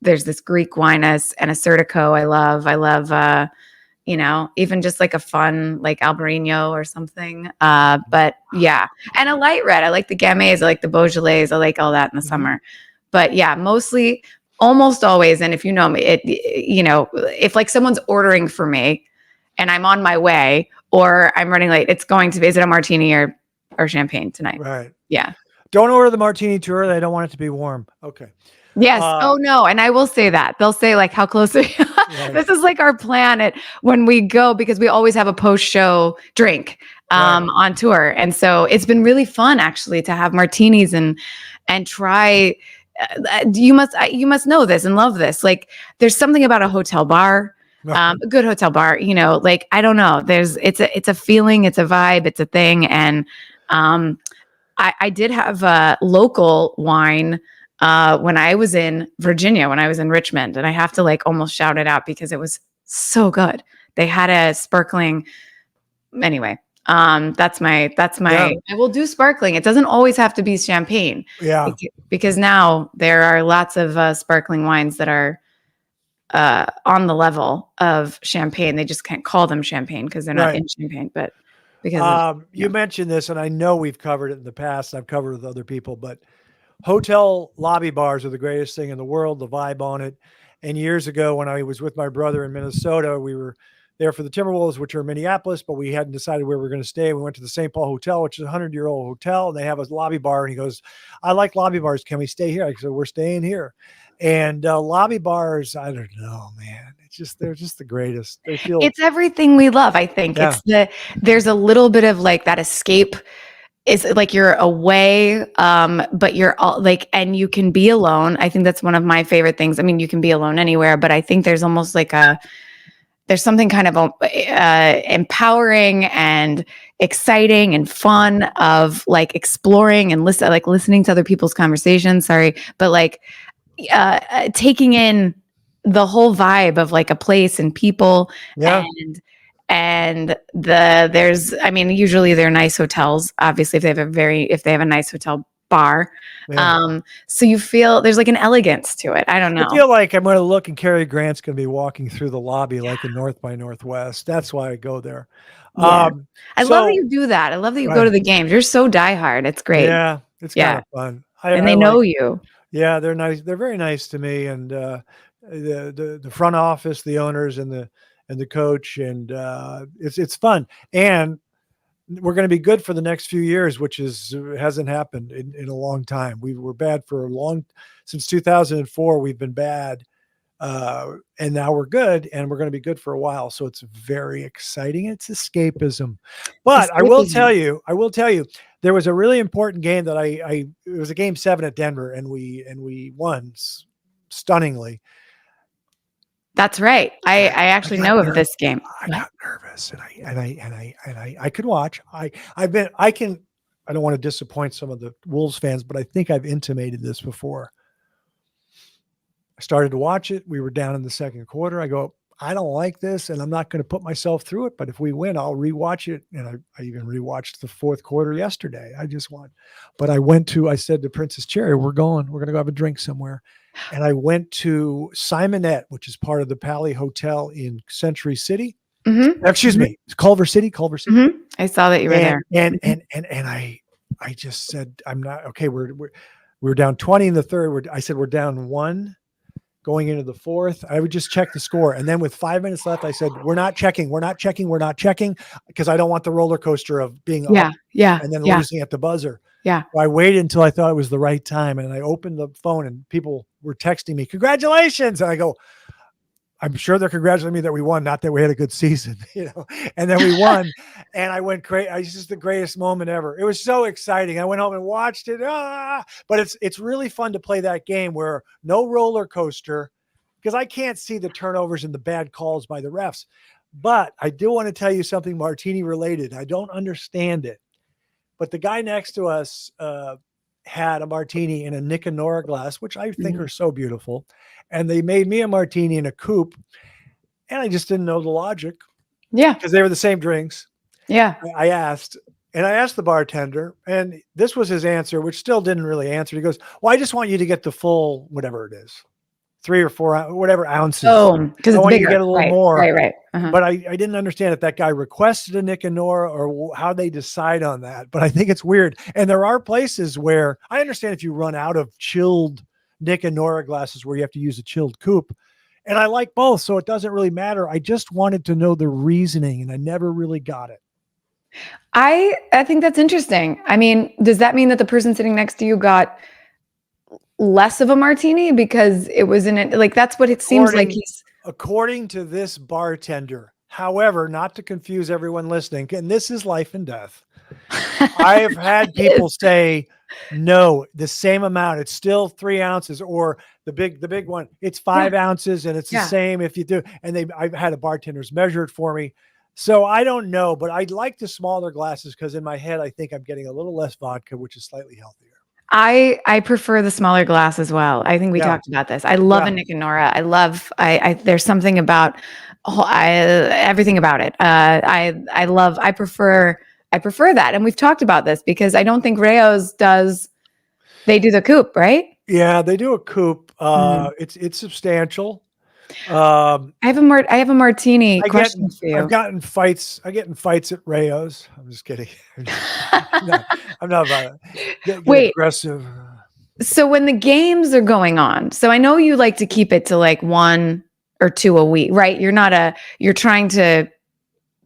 B: there's this Greek wine as an Assyrtiko I love even just like a fun like Albarino or something. But yeah, and a light red. I like the Gamay. I like the Beaujolais. I like all that in the summer. But yeah, mostly, almost always. And if you know me, if like someone's ordering for me and I'm on my way or I'm running late, it's going to be, is it a martini or champagne tonight?
A: Right.
B: Yeah.
A: Don't order the martini too early. I don't want it to be warm. Okay.
B: Yes. Oh no. And I will say that they'll say like, how close are you? This is like our plan when we go, because we always have a post-show drink on tour. And so it's been really fun actually to have martinis and try. You must know this and love this. Like there's something about a hotel bar, a good hotel bar, like, I don't know, it's a feeling, it's a vibe, it's a thing. And I did have a local wine when I was in Virginia, when I was in Richmond, and I have to like almost shout it out because it was so good. They had a sparkling, anyway. That's my, I will do sparkling. It doesn't always have to be champagne.
A: Yeah.
B: Because now there are lots of sparkling wines that are on the level of champagne. They just can't call them champagne because they're not in champagne, but because
A: you mentioned this, and I know we've covered it in the past. I've covered it with other people, but hotel lobby bars are the greatest thing in the world, the vibe on it. And years ago when I was with my brother in Minnesota, we were there for the Timberwolves, which are in Minneapolis, but we hadn't decided where we were going to stay. We went to the St. Paul Hotel, which is a 100-year-old hotel, and they have a lobby bar. And he goes, I like lobby bars. Can we stay here? I said, we're staying here. And lobby bars, I don't know, man. They're just the greatest.
B: It's everything we love. I think there's a little bit of like that escape. It's like you're away, but you're all like, and you can be alone. I think that's one of my favorite things. I mean, you can be alone anywhere, but I think there's almost like there's something kind of empowering and exciting and fun of like exploring and listening to other people's conversations. But like taking in the whole vibe of like a place and people. And and usually they're nice hotels, obviously, if they have a nice hotel bar.
A: Yeah.
B: So you feel there's like an elegance to it. I don't know.
A: I feel like I'm going to look and Cary Grant's going to be walking through the lobby like in North by Northwest. That's why I go there.
B: Yeah. I love that
A: So
B: you do that. I love that you go
A: right.
B: to the games. You're so diehard. It's great.
A: Yeah, it's kind
B: Yeah.
A: of fun.
B: And
A: I
B: they
A: like,
B: know you.
A: yeah, they're nice. They're very nice to me. And the front office, the owners and the coach. And it's fun. And we're going to be good for the next few years, which hasn't happened in a long time. We were bad since 2004. We've been bad, and now we're good, and we're going to be good for a while. So it's very exciting. It's escapism. But I will tell you, there was a really important game that it was a game 7 at Denver, and we won stunningly.
B: That's right. I actually know of this game.
A: I got nervous, and I could watch. I don't want to disappoint some of the Wolves fans, but I think I've intimated this before. I started to watch it. We were down in the second quarter. I go, I don't like this, and I'm not going to put myself through it. But if we win, I'll rewatch it. And I even rewatched the fourth quarter yesterday. I just want, but I said to Princess Cherry, we're going to go have a drink somewhere. And I went to Simonette, which is part of the Pally Hotel in Century City.
B: Mm-hmm.
A: Excuse me, Culver City.
B: Mm-hmm. I saw that you were there.
A: And I just said, I'm not okay. We're down 20 in the third. I said, we're down 1 going into the fourth. I would just check the score. And then with 5 minutes left, I said, we're not checking because I don't want the roller coaster of being up and then losing at the buzzer.
B: Yeah.
A: So I waited until I thought it was the right time. And I opened the phone and people were texting me, congratulations. And I go, I'm sure they're congratulating me that we won, not that we had a good season, and then we won. And I went crazy. It's just the greatest moment ever. It was so exciting. I went home and watched it. But it's really fun to play that game where no roller coaster, because I can't see the turnovers and the bad calls by the refs. But I do want to tell you something Martini related. I don't understand it. But the guy next to us had a martini in a Nick and Nora glass, which I think are so beautiful. And they made me a martini in a coupe. And I just didn't know the logic.
B: Yeah.
A: Because they were the same drinks.
B: Yeah.
A: I asked the bartender, and this was his answer, which still didn't really answer. He goes, well, I just want you to get the full, whatever it is, 3 or 4, whatever ounces.
B: Oh, because it's bigger.
A: You to get a little more.
B: Right. Uh-huh.
A: But I didn't understand if that guy requested a Nick and Nora or how they decide on that. But I think it's weird. And there are places where I understand if you run out of chilled Nick and Nora glasses where you have to use a chilled coupe. And I like both, so it doesn't really matter. I just wanted to know the reasoning, and I never really got it.
B: I think that's interesting. I mean, does that mean that the person sitting next to you got less of a martini because it was in it? Like, that's what it seems like.
A: According to this bartender. However, not to confuse everyone listening, and this is life and death. I've had people say, no, the same amount. It's still 3 ounces, or the big one. It's 5 ounces, and it's the same if you do. And I've had a bartender's measure it for me. So I don't know, but I'd like the smaller glasses because in my head, I think I'm getting a little less vodka, which is slightly healthier.
B: I prefer the smaller glass as well. I think we talked about this. I love a Nick and Nora. There's something about everything about it. I prefer that. And we've talked about this because I don't think Rayo's they do the coupe, right?
A: Yeah, they do a coupe. It's substantial.
B: I have a martini question for you.
A: I get in fights at Rayo's. I'm just kidding. I'm not about it. Get aggressive.
B: So when the games are going on, so I know you like to keep it to like 1 or 2 a week, right? You're trying to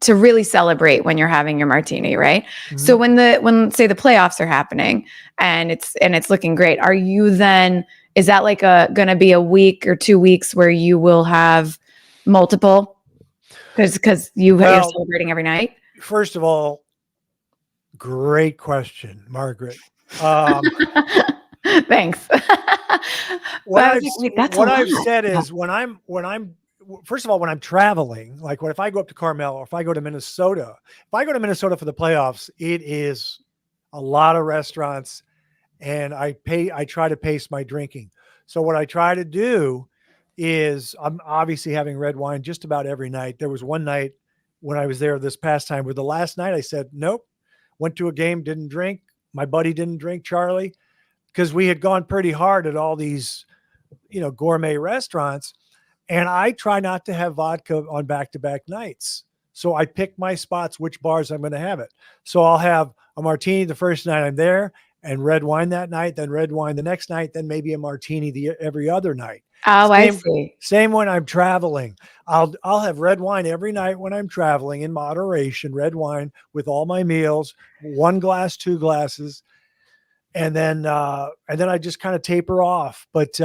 B: really celebrate when you're having your martini, right? Mm-hmm. So when say the playoffs are happening and it's looking great, are you then, is that like going to be a week or 2 weeks where you will have multiple? Because you're celebrating every night?
A: First of all, great question, Margaret.
B: Thanks.
A: What I've said is when I'm first of all, when I'm traveling, like if I go up to Carmel or if I go to Minnesota, for the playoffs, it is a lot of restaurants. And I try to pace my drinking. So what I try to do is I'm obviously having red wine just about every night. There was one night when I was there this past time. With the last night, I said, nope, went to a game, didn't drink. My buddy didn't drink, Charlie, because we had gone pretty hard at all these, gourmet restaurants. And I try not to have vodka on back-to-back nights. So I pick my spots, which bars I'm going to have it. So I'll have a martini the first night I'm there, and red wine that night, then red wine the next night, then maybe a martini every other night.
B: Oh, I see.
A: Same when I'm traveling. I'll have red wine every night when I'm traveling in moderation, red wine with all my meals, 1 glass, 2 glasses. And then I just kind of taper off. But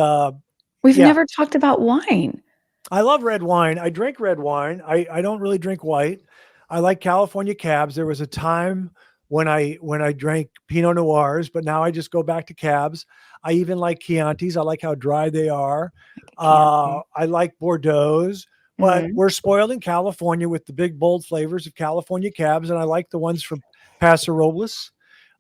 B: we've never talked about wine.
A: I love red wine. I drink red wine. I don't really drink white. I like California cabs. There was a time when I drank Pinot Noirs, but now I just go back to cabs. I even like Chiantis. I like how dry they are. I like Bordeaux's, but we're spoiled in California with the big, bold flavors of California cabs, and I like the ones from Paso Robles.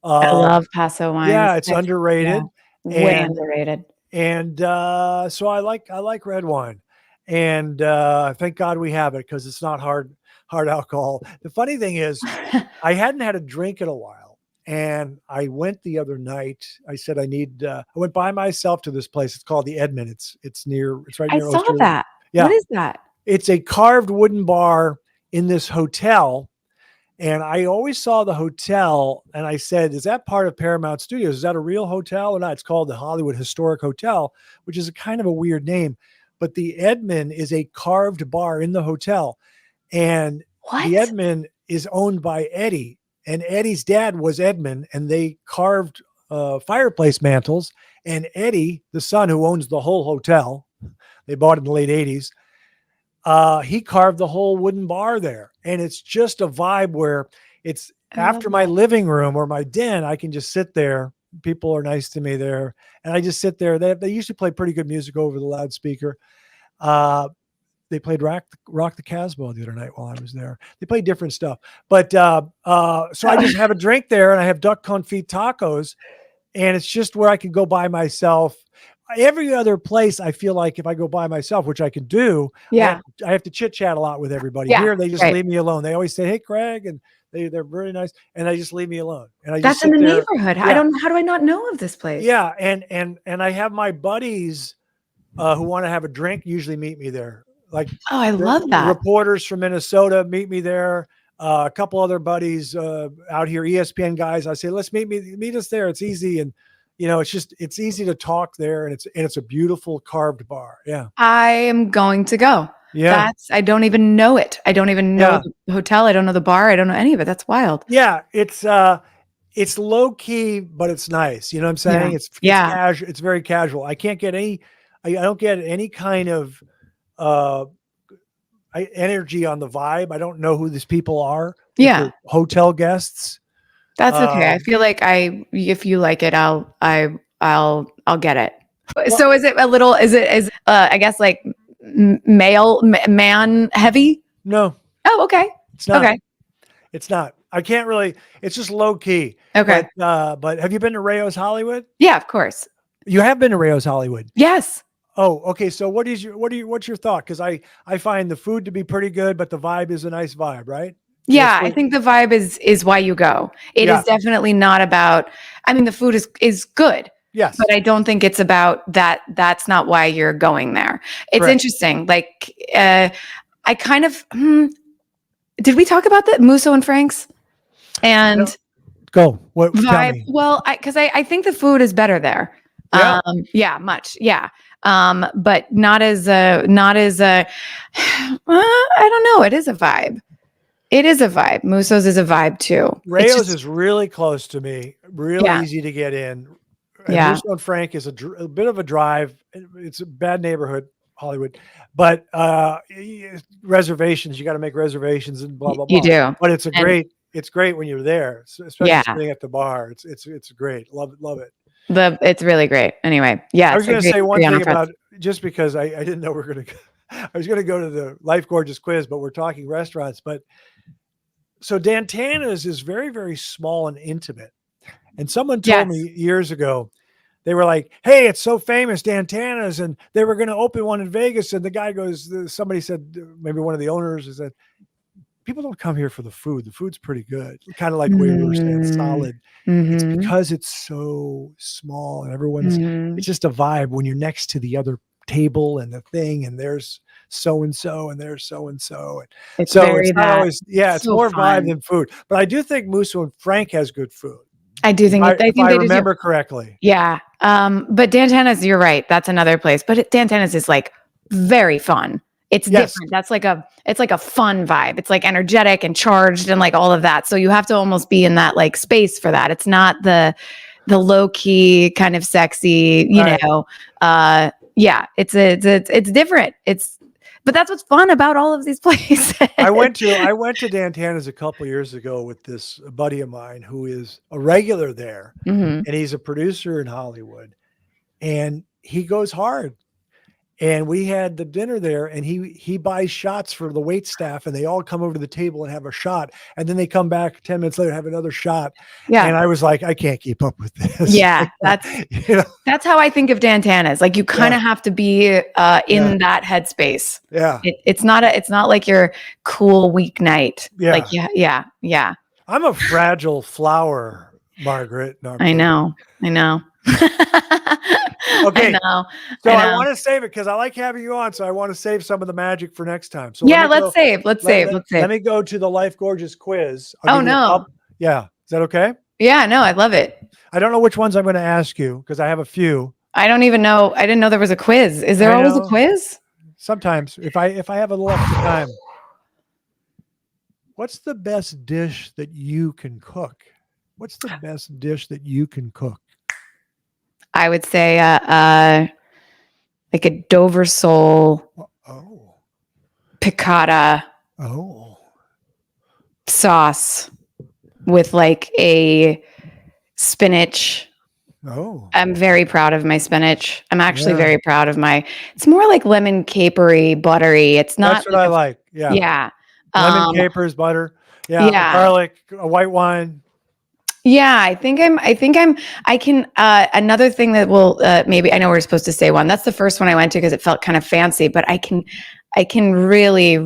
B: I love Paso wines.
A: Yeah, it's underrated.
B: Yeah, way underrated.
A: And so I like red wine. And thank God we have it, because it's not hard alcohol. The funny thing is, I hadn't had a drink in a while, and I went the other night. I said I went by myself to this place. It's called the Edmund. It's right near.
B: I saw that.
A: Yeah.
B: What is that?
A: It's a carved wooden bar in this hotel. And I always saw the hotel, and I said, is that part of Paramount Studios? Is that a real hotel or not? It's called the Hollywood Historic Hotel, which is a kind of a weird name. But the Edmund is a carved bar in the hotel. And the Edmund is owned by Eddie. And Eddie's dad was Edmund, and they carved fireplace mantles. And Eddie, the son who owns the whole hotel, they bought it in the late 80s, he carved the whole wooden bar there. And it's just a vibe where it's after my living room or my den, I can just sit there. People are nice to me there. And I just sit there. They usually play pretty good music over the loudspeaker. They played Rock the Casbah the other night while I was there. They played different stuff. But so I just have a drink there, and I have duck confit tacos. And it's just where I can go by myself. Every other place, I feel like if I go by myself, which I can do, I have to chit chat a lot with everybody. Here, they just leave me alone. They always say, "Hey, Craig," and they're very nice, and they just leave me alone. And I
B: that's
A: just
B: in the neighborhood. Yeah. How do I not know of this place?
A: Yeah, and I have my buddies who want to have a drink usually meet me there. Like,
B: I love that.
A: Reporters from Minnesota meet me there. A couple other buddies out here, ESPN guys. I say, let's meet us there. It's easy, and it's easy to talk there, and it's a beautiful carved bar. Yeah,
B: I am going to go.
A: Yeah,
B: I don't even know it. I don't even know the hotel. I don't know the bar. I don't know any of it. That's wild.
A: Yeah, it's low key, but it's nice. You know what I'm saying? It's casual. It's very casual. I can't get any. I don't get any kind of energy on the vibe. I don't know who these people are.
B: Yeah,
A: hotel guests.
B: That's okay. I feel like if you like it, I'll get it. Well, so is it a little? Is I guess like man heavy?
A: No.
B: Oh, okay.
A: It's not.
B: Okay.
A: It's not. I can't really. It's just low key.
B: Okay.
A: But have you been to Rayo's Hollywood?
B: Yeah, of course.
A: You have been to Rayo's Hollywood?
B: Yes.
A: Oh, okay. So what's your thought? Because I find the food to be pretty good, but the vibe is a nice vibe, right?
B: Yeah, I think the vibe is why you go. It is definitely not about. I mean, the food is good.
A: Yes,
B: but I don't think it's about that. That's not why you're going there. It's interesting. Like, I kind of. Did we talk about that Musso and Frank's? And
A: go what
B: vibe?
A: Tell me.
B: Well, because I think the food is better there.
A: Yeah.
B: Much. Yeah. But not as I don't know. It is a vibe. It is a vibe. Musso's is a vibe too.
A: Rayo's is really close to me. Really easy to get in. And Musso and Frank is a bit of a drive. It's a bad neighborhood, Hollywood, but reservations. You got to make reservations and blah blah blah.
B: You do.
A: But it's great when you're there, especially sitting at the bar. It's great. Love it.
B: It's really great. Anyway,
A: I was going to say one thing about just because I didn't know we were going to. I was going to go to the Life Gorgeous quiz, but we're talking restaurants. But so Dantana's is very, very small and intimate. And someone told me years ago, they were like, "Hey, it's so famous, Dantana's," and they were going to open one in Vegas. And the guy goes, somebody said, maybe one of the owners said, people don't come here for the food. The food's pretty good. Kind of like the way we were saying,
B: Mm,
A: solid. It's
B: mhm,
A: because it's so small and
B: mhm.
A: it's just a vibe when you're next to the other table and the thing, and there's so and so, and there's so and so. And
B: It's
A: so it's
B: very
A: not
B: that.
A: always, yeah,
B: It's
A: it's
B: so
A: more vibe
B: fun.
A: than food. But I do think Musso and Frank has good food.
B: I do think I
A: If
B: think
A: I
B: they do too.
A: remember correctly.
B: Yeah. But Dantana's, you're right. That's another place. But Dantana's is like very fun. It's
A: Yes.
B: different. It's like a fun vibe. It's like energetic and charged and like all of that. So you have to almost be in that like space for that. It's not the low key kind of sexy,
A: Right.
B: yeah, it's different. But that's what's fun about all of these places.
A: I went to Dantana's a couple years ago with this buddy of mine who is a regular there,
B: Hmm.
A: and he's a producer in Hollywood, and he goes hard. And we had the dinner there, and he buys shots for the wait staff, and they all come over to the table and have a shot, and then they come back 10 minutes later, have another shot.
B: Yeah.
A: And I was like, I can't keep up with this.
B: Yeah.
A: You know?
B: That's how I think of Dantana's. Like you kind of have to be in
A: Yeah.
B: that headspace.
A: Yeah.
B: It's not like your cool weeknight.
A: Yeah.
B: Like yeah.
A: I'm a fragile flower, Margaret. No, I'm
B: I
A: kidding.
B: know.
A: Okay.
B: I know.
A: So
B: I
A: I
B: know.
A: want to save it because I like having you on. So I want to save some of the magic for next time. So
B: Yeah, let's save. Let's save.
A: let me go to the Life Gorgeous quiz.
B: Oh no.
A: Yeah. Is that okay?
B: Yeah, no, I love it.
A: I don't know which ones I'm going to ask you because I have a few.
B: I don't even know. I didn't know there was a quiz. Is there
A: I
B: always a
A: know.
B: quiz?
A: Sometimes if I have a little extra time. What's the best dish that you can cook? What's the best dish that you can cook?
B: I would say like a Dover sole
A: Oh.
B: piccata
A: Oh.
B: sauce with like a spinach.
A: Oh.
B: I'm very proud of my spinach. I'm actually
A: Yeah.
B: very proud of it's more like lemon capery, buttery. It's not
A: That's what I like. Yeah.
B: yeah.
A: Lemon capers, butter. Yeah.
B: Yeah.
A: Garlic, a white wine.
B: Yeah, I can, another thing that will, maybe, I know we're supposed to say one. That's the first one I went to because it felt kind of fancy, but I can really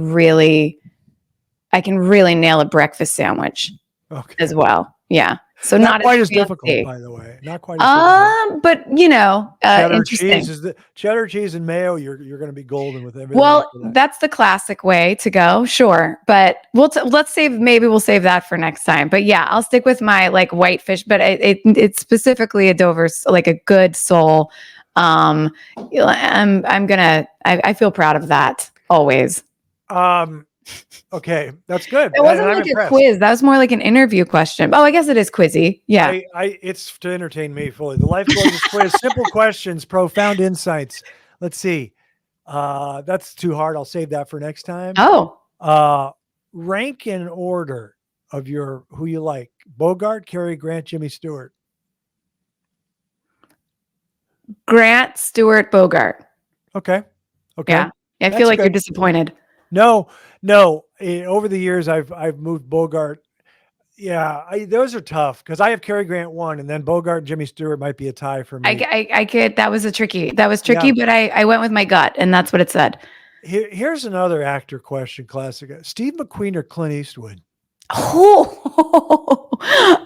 B: nail a breakfast sandwich as well. Yeah. So
A: Not quite as
B: fancy.
A: difficult, by the way. Not quite as difficult.
B: But
A: Cheddar cheese and mayo. You're going to be golden with everything.
B: Well, that's the classic way to go. Sure. But maybe we'll save that for next time. But yeah, I'll stick with my like whitefish, but it's specifically a Dover, like a good sole. I feel proud of that always.
A: Okay, that's good.
B: It wasn't like a quiz. That was more like an interview question. Oh, I guess it is quizzy. Yeah.
A: It's to entertain me fully. The Life Gorgeous quiz, simple questions, profound insights. Let's see. That's too hard. I'll save that for next time.
B: Oh.
A: Rank in order of who you like. Bogart, Cary Grant, Jimmy Stewart.
B: Grant, Stewart, Bogart.
A: Okay.
B: Yeah. I feel like you're disappointed.
A: No. Over the years, I've moved Bogart. Yeah, those are tough because I have Cary Grant 1, and then Bogart and Jimmy Stewart might be a tie for me.
B: I could. That was tricky, yeah. But I went with my gut, and that's what it said.
A: Here's another actor question, classic. Steve McQueen or Clint Eastwood?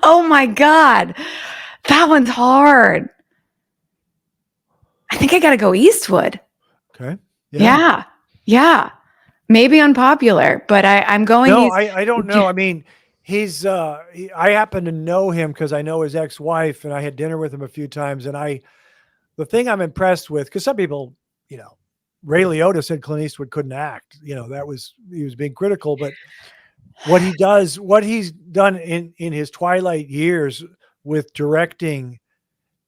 B: Oh my God, that one's hard. I think I got to go Eastwood.
A: Okay.
B: Yeah. Maybe unpopular, but I'm going.
A: No, I don't know. I mean, I happen to know him because I know his ex-wife, and I had dinner with him a few times. And the thing I'm impressed with, because some people, Ray Liotta said Clint Eastwood couldn't act. He was being critical, but what he's done in his twilight years with directing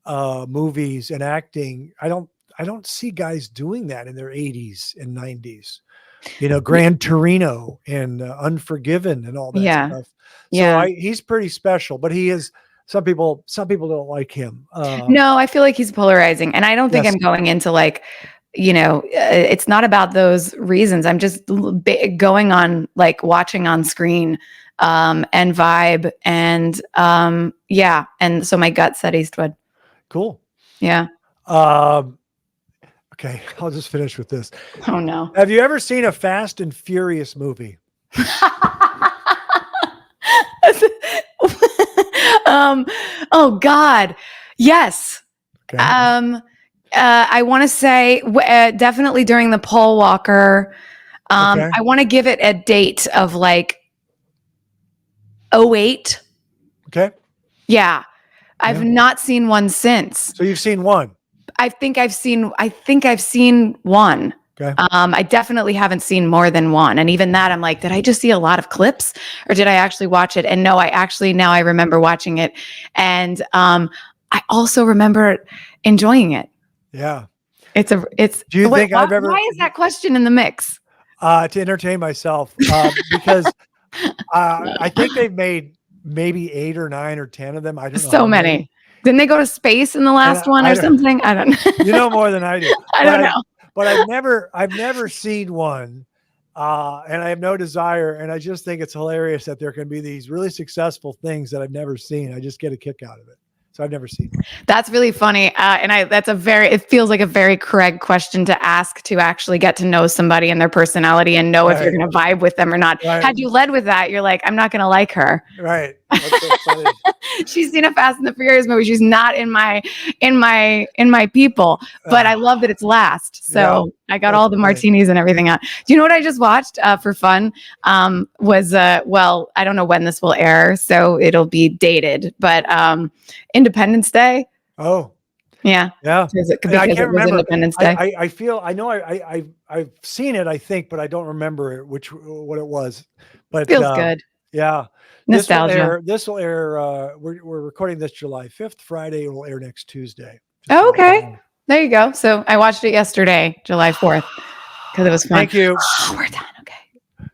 A: movies and acting, I don't see guys doing that in their 80s and 90s. Gran Torino and Unforgiven and all that stuff. So he's pretty special, but he is. Some people don't like him.
B: No, I feel like he's polarizing, and I don't think I'm going into like, it's not about those reasons. I'm just going on like watching on screen, and vibe, and and so my gut said Eastwood.
A: Cool.
B: Yeah.
A: Okay, I'll just finish with this.
B: Oh no.
A: Have you ever seen a Fast and Furious movie?
B: Oh God. Yes.
A: Okay.
B: I want to say definitely during the Paul Walker.
A: Okay.
B: I want to give it a date of like 08.
A: Okay.
B: Yeah. I've
A: Yeah.
B: not seen one since.
A: So you've seen one.
B: I think I've seen one.
A: Okay.
B: I definitely haven't seen more than one. And even that, I'm like, did I just see a lot of clips or did I actually watch it? And no, now I remember watching it. And I also remember enjoying it.
A: Yeah.
B: Do
A: you think I've ever-
B: why is that question in the mix?
A: To entertain myself, because I think they've made maybe 8 or 9 or 10 of them. I don't know.
B: So
A: how
B: many. Didn't they go to space in the last one
A: I
B: or
A: don't-
B: something? I don't know.
A: You know more than I do.
B: I don't know.
A: But I've never seen one. And I have no desire. And I just think it's hilarious that there can be these really successful things that I've never seen. I just get a kick out of it. So I've never seen one.
B: That's really funny. It feels like a very Craig question to ask to actually get to know somebody and their personality and know if you're going to vibe with them or not.
A: Right.
B: Had you led with that, you're like, I'm not going to like her.
A: Right. That's so funny.
B: She's seen a Fast and the Furious movie. She's not in my people, but I love that it's last. So yeah, I got all the martinis and everything out. Do you know what I just watched for fun? Was well, I don't know when this will air, so it'll be dated, but Independence Day.
A: Oh,
B: yeah.
A: Because
B: I can't remember Independence Day.
A: I feel I know I've seen it, I think, but I don't remember what it was. But
B: feels good.
A: Yeah.
B: Nostalgia.
A: This will air. We're recording this July 5th. Friday it will air next Tuesday.
B: Oh, okay. There you go. So I watched it yesterday, July 4th, because it was fun.
A: Thank you.
B: Oh, we're done. Okay.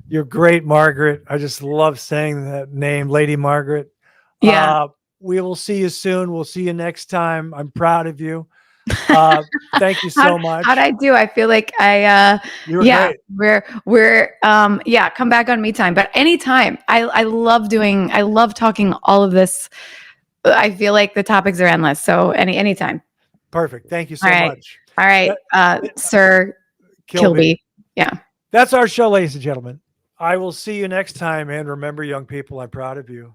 A: You're great, Margaret. I just love saying that name, Lady Margaret.
B: Yeah.
A: We will see you soon. We'll see you next time. I'm proud of you. Thank you so much.
B: How'd I do? I feel like
A: you were great.
B: we're come back on me time, but anytime. I love talking all of this. I feel like the topics are endless. So anytime.
A: Perfect. Thank you so much.
B: All right. Sir Kilby. Yeah.
A: That's our show, ladies and gentlemen. I will see you next time. And remember, young people, I'm proud of you.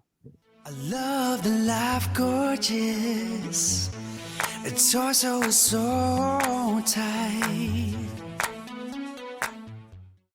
C: I love the life gorgeous. Its torso is so tight.